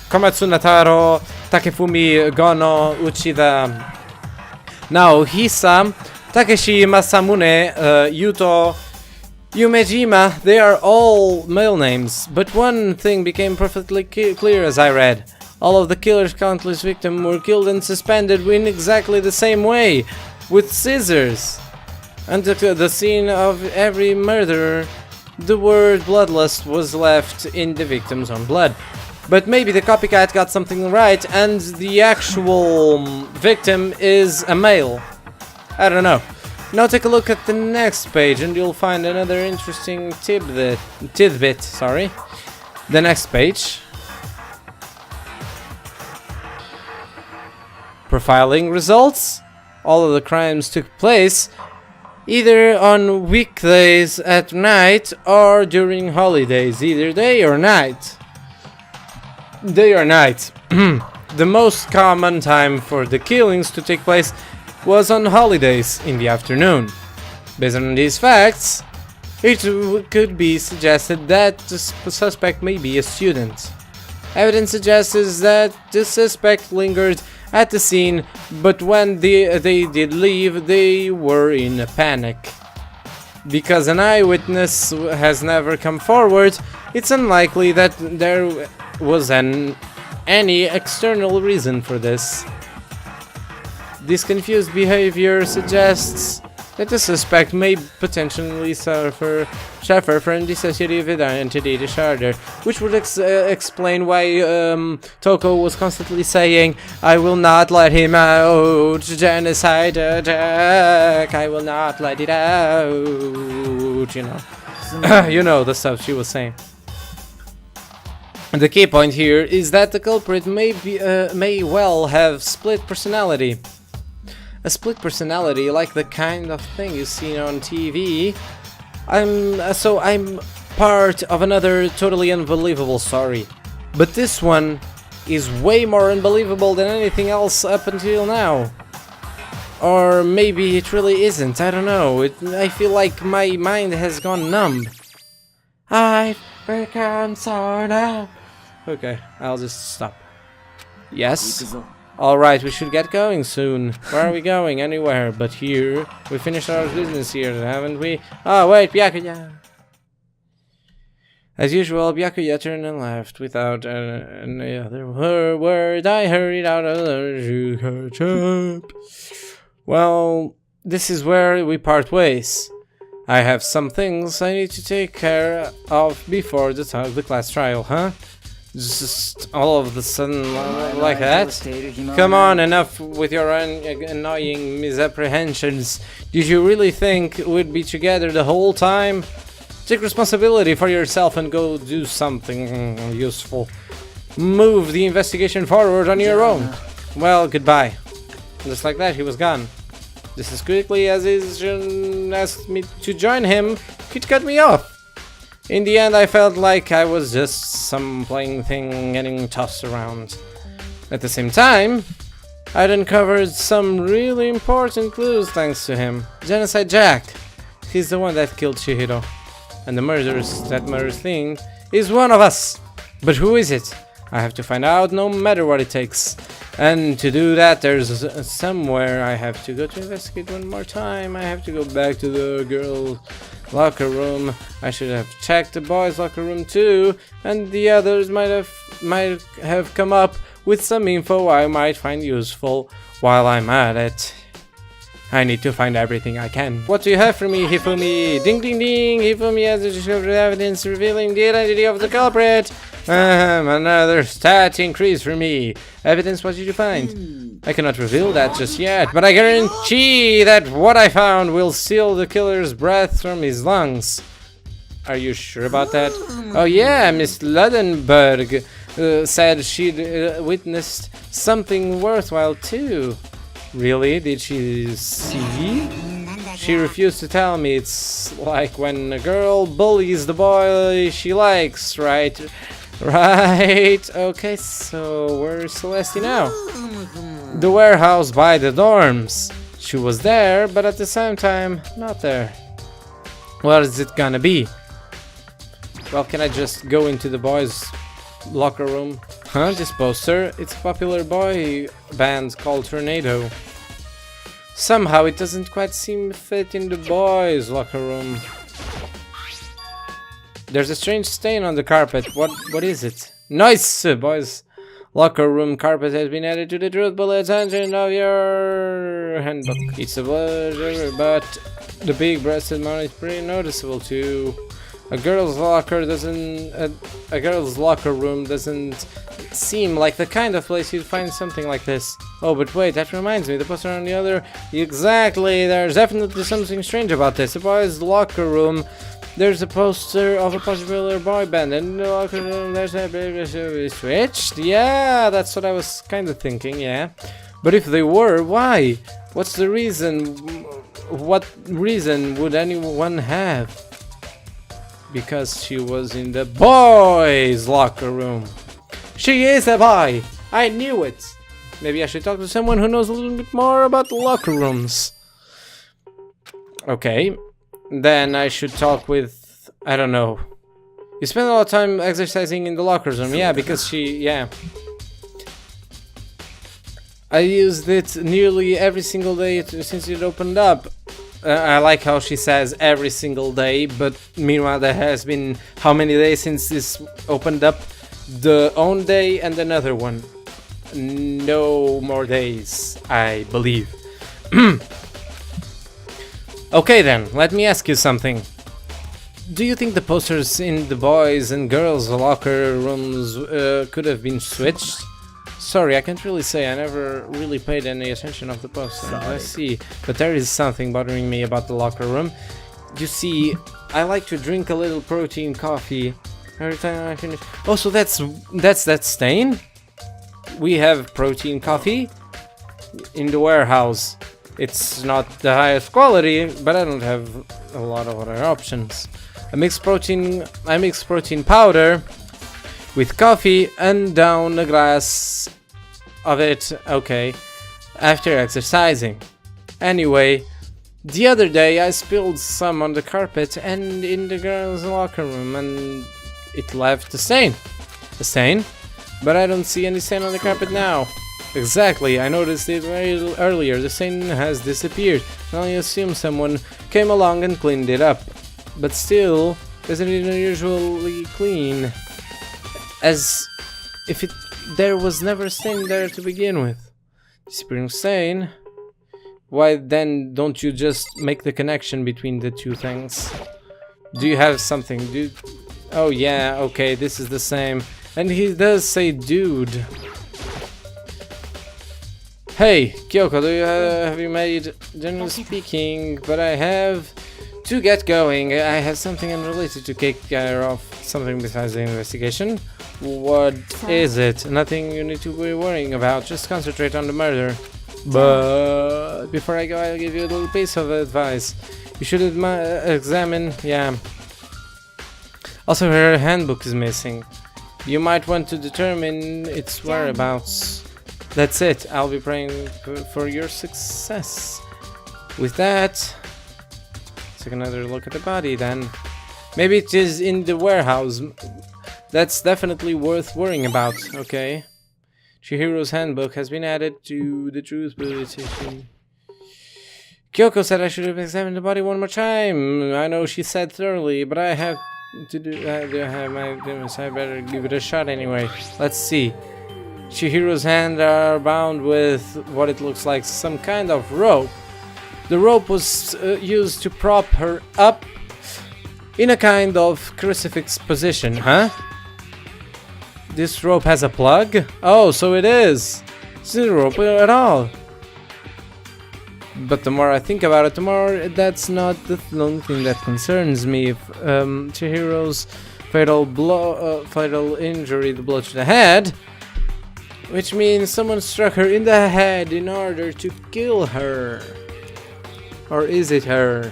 Komatsu Nataro, Takefumi Gono, Uchida, Naohisa, Takeshi Masamune, Yuto, Yumejima. They are all male names. But one thing became perfectly clear as I read. All of the killer's countless victims were killed and suspended in exactly the same way, with scissors. And the scene of every murderer, the word bloodlust was left in the victim's own blood. But maybe the copycat got something right and the actual victim is a male. I don't know. Now take a look at the next page and you'll find another interesting tidbit. Sorry. The next page. Profiling results. All of the crimes took place either on weekdays at night or during holidays, either day or night. Day or night. The most common time for the killings to take place was on holidays in the afternoon. Based on these facts, it could be suggested that the suspect may be a student. Evidence suggests that the suspect lingered at the scene, but when they did leave, they were in a panic. Because an eyewitness has never come forward, it's unlikely that there was any external reason for this. This confused behavior suggests that the suspect may potentially suffer from dissociative identity disorder, which would explain why Toko was constantly saying, "I will not let him out, genocide attack, I will not let it out," you know. You know the stuff she was saying. The key point here is that the culprit may well have split personality. A split personality, like the kind of thing you see on TV. I'm part of another totally unbelievable story. But this one is way more unbelievable than anything else up until now. Or maybe it really isn't, I don't know. I feel like my mind has gone numb. I've become so numb. Okay, I'll just stop. Yes. 行くぞ。 Alright, we should get going soon. Where are we going? Anywhere but here. We finished our business here, haven't we? Oh, wait, Byakuya! As usual, Byakuya turned and left without any other word. I hurried out of there to catch up. Well, this is where we part ways. I have some things I need to take care of before the class trial, huh? Just all of the sudden like that? Come on, enough with your annoying misapprehensions. Did you really think we'd be together the whole time? Take responsibility for yourself and go do something useful. Move the investigation forward on your own. Well, goodbye. Just like that, he was gone. Just as quickly as he asked me to join him, he'd cut me off. In the end, I felt like I was just some playing thing getting tossed around. At the same time, I'd uncovered some really important clues thanks to him. Genocide Jack. He's the one that killed Chihiro. And the murder thing is one of us. But who is it? I have to find out no matter what it takes. And to do that, there's somewhere I have to go to investigate one more time. I have to go back to the girls' locker room. I should have checked the boys' locker room too, and the others might have come up with some info I might find useful while I'm at it. I need to find everything I can. What do you have for me, Hifumi? Ding ding ding! Hifumi has discovered evidence revealing the identity of the culprit. Another stat increase for me. Evidence, what did you find? I cannot reveal that just yet, but I guarantee that what I found will steal the killer's breath from his lungs. Are you sure about that? Oh yeah, Miss Ludenberg said she'd witnessed something worthwhile too. Really? Did she see? She refused to tell me. It's like when a girl bullies the boy she likes, right? Right, okay, so where's Celeste now? The warehouse by the dorms. She was there, but at the same time, not there. What is it gonna be? Well, can I just go into the boys' locker room? Huh, this poster? It's a popular boy band called Tornado. Somehow it doesn't quite seem to fit in the boys' locker room. There's a strange stain on the carpet. What is it? Nice! Boys' locker room carpet has been added to the truth bullet engine of your handbook. It's a blur, but the big breasted mount is pretty noticeable too. A girl's locker room doesn't seem like the kind of place you'd find something like this. Oh, but wait, that reminds me, the poster on the other... Exactly, there's definitely something strange about this. The boys' locker room, there's a poster of a popular boy band, and in the locker room there's a big switched? Yeah, that's what I was kind of thinking, yeah. But if they were, why? What's the reason? What reason would anyone have? Because she was in the boys' locker room. She is a boy! I knew it! Maybe I should talk to someone who knows a little bit more about locker rooms. Okay. Then I should talk with... I don't know. You spend a lot of time exercising in the locker room. Yeah, because she... yeah. I used it nearly every single day since it opened up. I like how she says every single day, but meanwhile there has been how many days since this opened up? The own day and another one. No more days, I believe. Okay then, let me ask you something. Do you think the posters in the boys' and girls' locker rooms could have been switched? Sorry, I can't really say. I never really paid any attention of the poster. I see, but there is something bothering me about the locker room. You see, I like to drink a little protein coffee every time I finish. Oh, so that's that stain? We have protein coffee in the warehouse. It's not the highest quality, but I don't have a lot of other options. I mix protein powder with coffee and down a glass of it, okay, after exercising. Anyway, the other day I spilled some on the carpet and in the girls' locker room, and it left a stain. A stain? but I don't see any stain on the carpet now. Exactly, I noticed it very earlier. The stain has disappeared. I only assume someone came along and cleaned it up. But still, isn't it unusually clean? As if there was never a stain there to begin with. Disappearing stain? Why then don't you just make the connection between the two things? Do you have something? Oh yeah, okay, this is the same. And he does say dude. Hey, Kyoko, have you made? Generally speaking, but I have to get going. I have something unrelated to take care of. Something besides the investigation. What is it? Nothing you need to be worrying about. Just concentrate on the murder. But before I go, I'll give you a little piece of advice. You should examine. Yeah. Also, her handbook is missing. You might want to determine its whereabouts. That's it. I'll be praying for your success. With that, take another look at the body then. Maybe it is in the warehouse. That's definitely worth worrying about. Okay. Chihiro's handbook has been added to the truth bulletin. Kyoko said I should have examined the body one more time. I know she said thoroughly, but I have to do. My goodness, I better give it a shot anyway. Let's see. Chihiro's hands are bound with what it looks like some kind of rope. The rope was used to prop her up in a kind of crucifix position, huh? This rope has a plug? Oh, so it is! It's not a rope at all. But the more I think about it, the more that's not the only thing that concerns me. If Chihiro's fatal injury, the blow to the head, which means someone struck her in the head in order to kill her. Or is it her?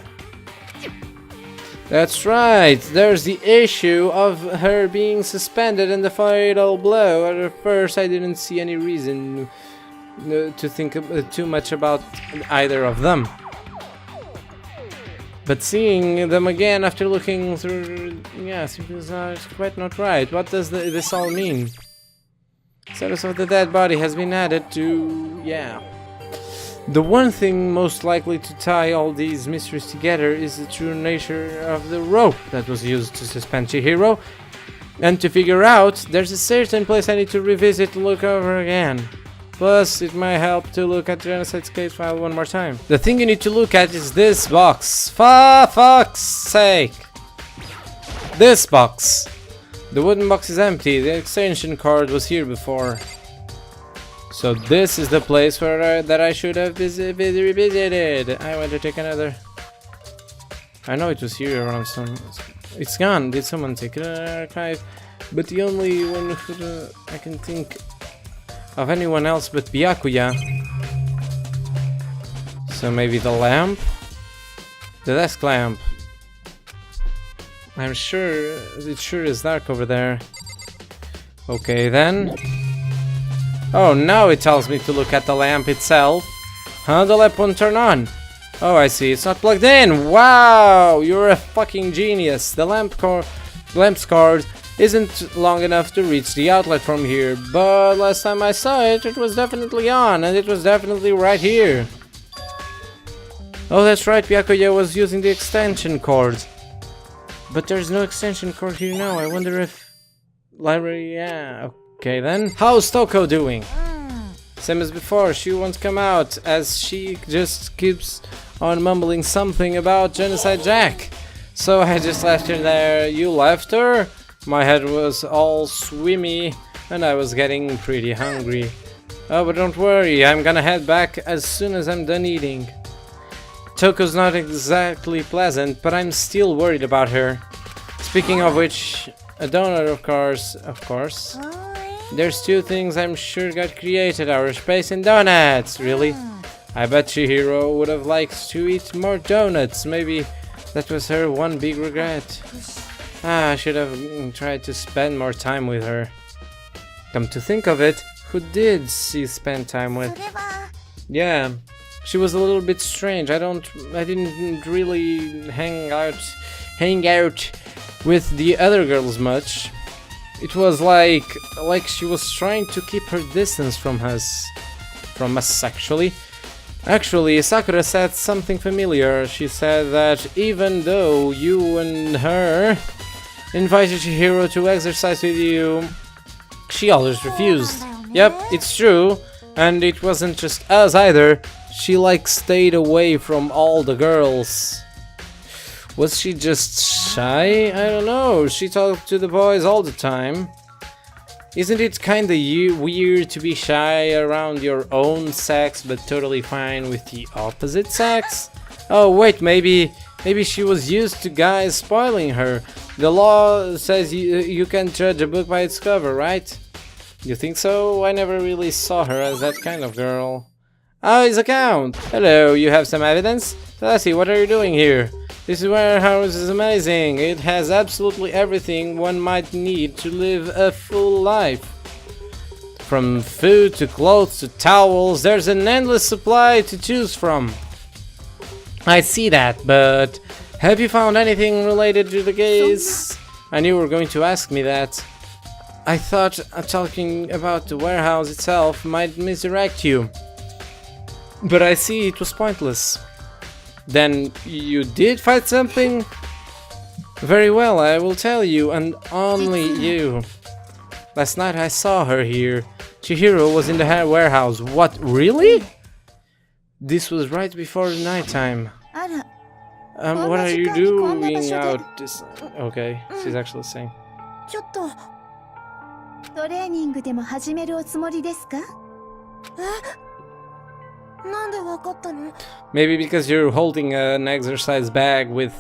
That's right, there's the issue of her being suspended and the fatal blow. At first I didn't see any reason to think too much about either of them. But seeing them again after looking through, yeah, it's quite not right. What does this all mean? Status of the dead body has been added to, yeah. The one thing most likely to tie all these mysteries together is the true nature of the rope that was used to suspend Chihiro. And to figure out, there's a certain place I need to revisit and look over again. Plus, it might help to look at the Genocide's case file one more time. The thing you need to look at is this box. For fuck's sake! This box! The wooden box is empty, the extension cord was here before. So this is the place where that I should have revisited. I want to take another. I know it was here around some. It's gone. Did someone take it in an archive? But the only one who I can think of anyone else but Byakuya. So maybe the lamp? The desk lamp. I'm sure it sure is dark over there. Okay then. Oh, now it tells me to look at the lamp itself. Huh? The lamp won't turn on. Oh, I see. It's not plugged in. Wow, you're a fucking genius. The lamp's cord isn't long enough to reach the outlet from here. But last time I saw it, it was definitely on, and it was definitely right here. Oh, that's right. Byakuya was using the extension cord. But there's no extension cord here now. I wonder if library. Yeah. Okay then. How's Toko doing? Same as before, she won't come out as she just keeps on mumbling something about Genocide Jack. So I just left her there. You left her? My head was all swimmy and I was getting pretty hungry. Oh, but don't worry, I'm gonna head back as soon as I'm done eating. Toko's not exactly pleasant, but I'm still worried about her. Speaking of which, a donut of course. There's two things I'm sure got created, our space and donuts, really. I bet Chihiro would have liked to eat more donuts, maybe that was her one big regret. I should have tried to spend more time with her. Come to think of it, who did she spend time with? Yeah, she was a little bit strange. I didn't really hang out with the other girls much. It was like she was trying to keep her distance from us. From us, actually. Actually, Sakura said something familiar. She said that even though you and her invited Chihiro to exercise with you, she always refused. Yep, it's true. And it wasn't just us either. She like stayed away from all the girls. Was she just shy? I don't know. She talked to the boys all the time. Isn't it kinda weird to be shy around your own sex but totally fine with the opposite sex? Oh wait, maybe she was used to guys spoiling her. The law says you can't judge a book by its cover, right? You think so? I never really saw her as that kind of girl. Oh, his account! Hello, you have some evidence? Lassie, what are you doing here? This warehouse is amazing. It has absolutely everything one might need to live a full life. From food to clothes to towels, there's an endless supply to choose from. I see that, but have you found anything related to the case? I knew you were going to ask me that. I thought talking about the warehouse itself might misdirect you. But I see it was pointless. Then you did find something? Very well, I will tell you, and only you. Last night I saw her here. Chihiro was in the warehouse. What, really? This was right before the nighttime. What are you doing out this... Okay, she's actually saying. ちょっとトレーニングでも始めるおつもりですか？なんでわかったの？ Maybe because you're holding an exercise bag with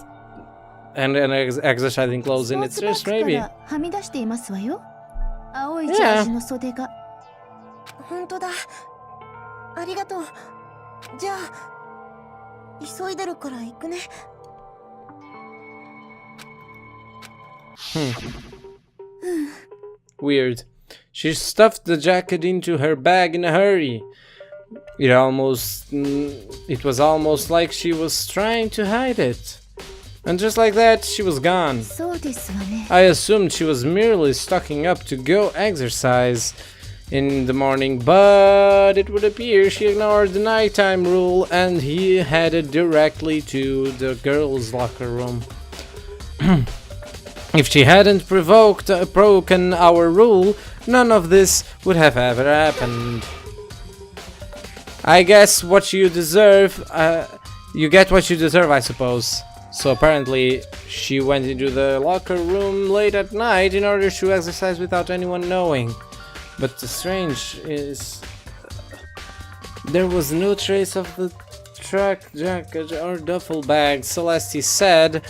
and exercising clothes in it. Just maybe. はみ出していますわよ。青いジャージの袖が。本当だ。ありがとう。じゃあ急いでるから行くね。Weird. She stuffed the jacket into her bag in a hurry. It was almost like she was trying to hide it. And just like that, she was gone. I assumed she was merely stocking up to go exercise in the morning, but it would appear she ignored the nighttime rule and he headed directly to the girls' locker room. If she hadn't broken our rule, none of this would have ever happened. I guess what you deserve, you get what you deserve, I suppose. So apparently she went into the locker room late at night in order to exercise without anyone knowing. But the strange is, there was no trace of the truck jacket or duffel bag Celeste said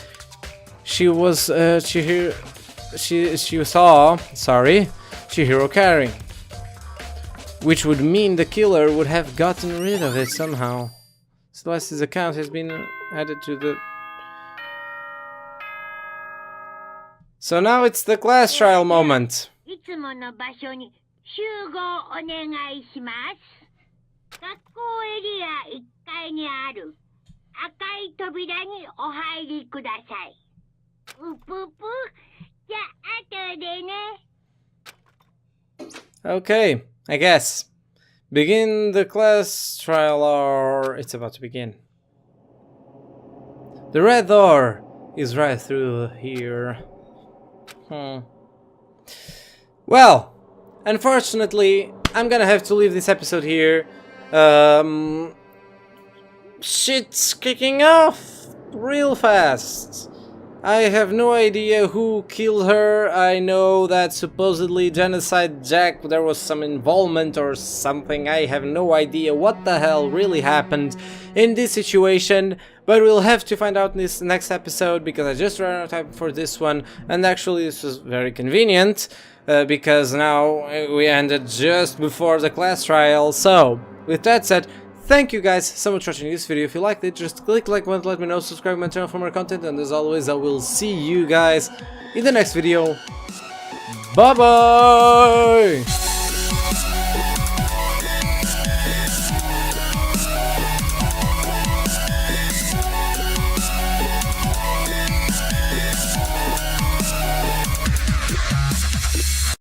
she saw Chihiro carrying. Which would mean the killer would have gotten rid of it somehow. Celeste's account has been added to the... So now it's the class trial moment. いつもの場所に集合お願いします。学校エリア1階にある赤い扉にお入りください。うぷぷ。じゃあ後でね。Okay, I guess. Begin the class trial, or it's about to begin. The red door is right through here. Well, unfortunately, I'm gonna have to leave this episode here. Shit's kicking off real fast. I have no idea who killed her. I know that supposedly Genocide Jack, there was some involvement or something. I have no idea what the hell really happened in this situation. But we'll have to find out in this next episode, because I just ran out of time for this one. And actually this was very convenient, because now we ended just before the class trial. So, with that said, thank you guys so much for watching this video. If you liked it, just click like button to let me know, subscribe to my channel for more content, and as always, I will see you guys in the next video. Bye bye!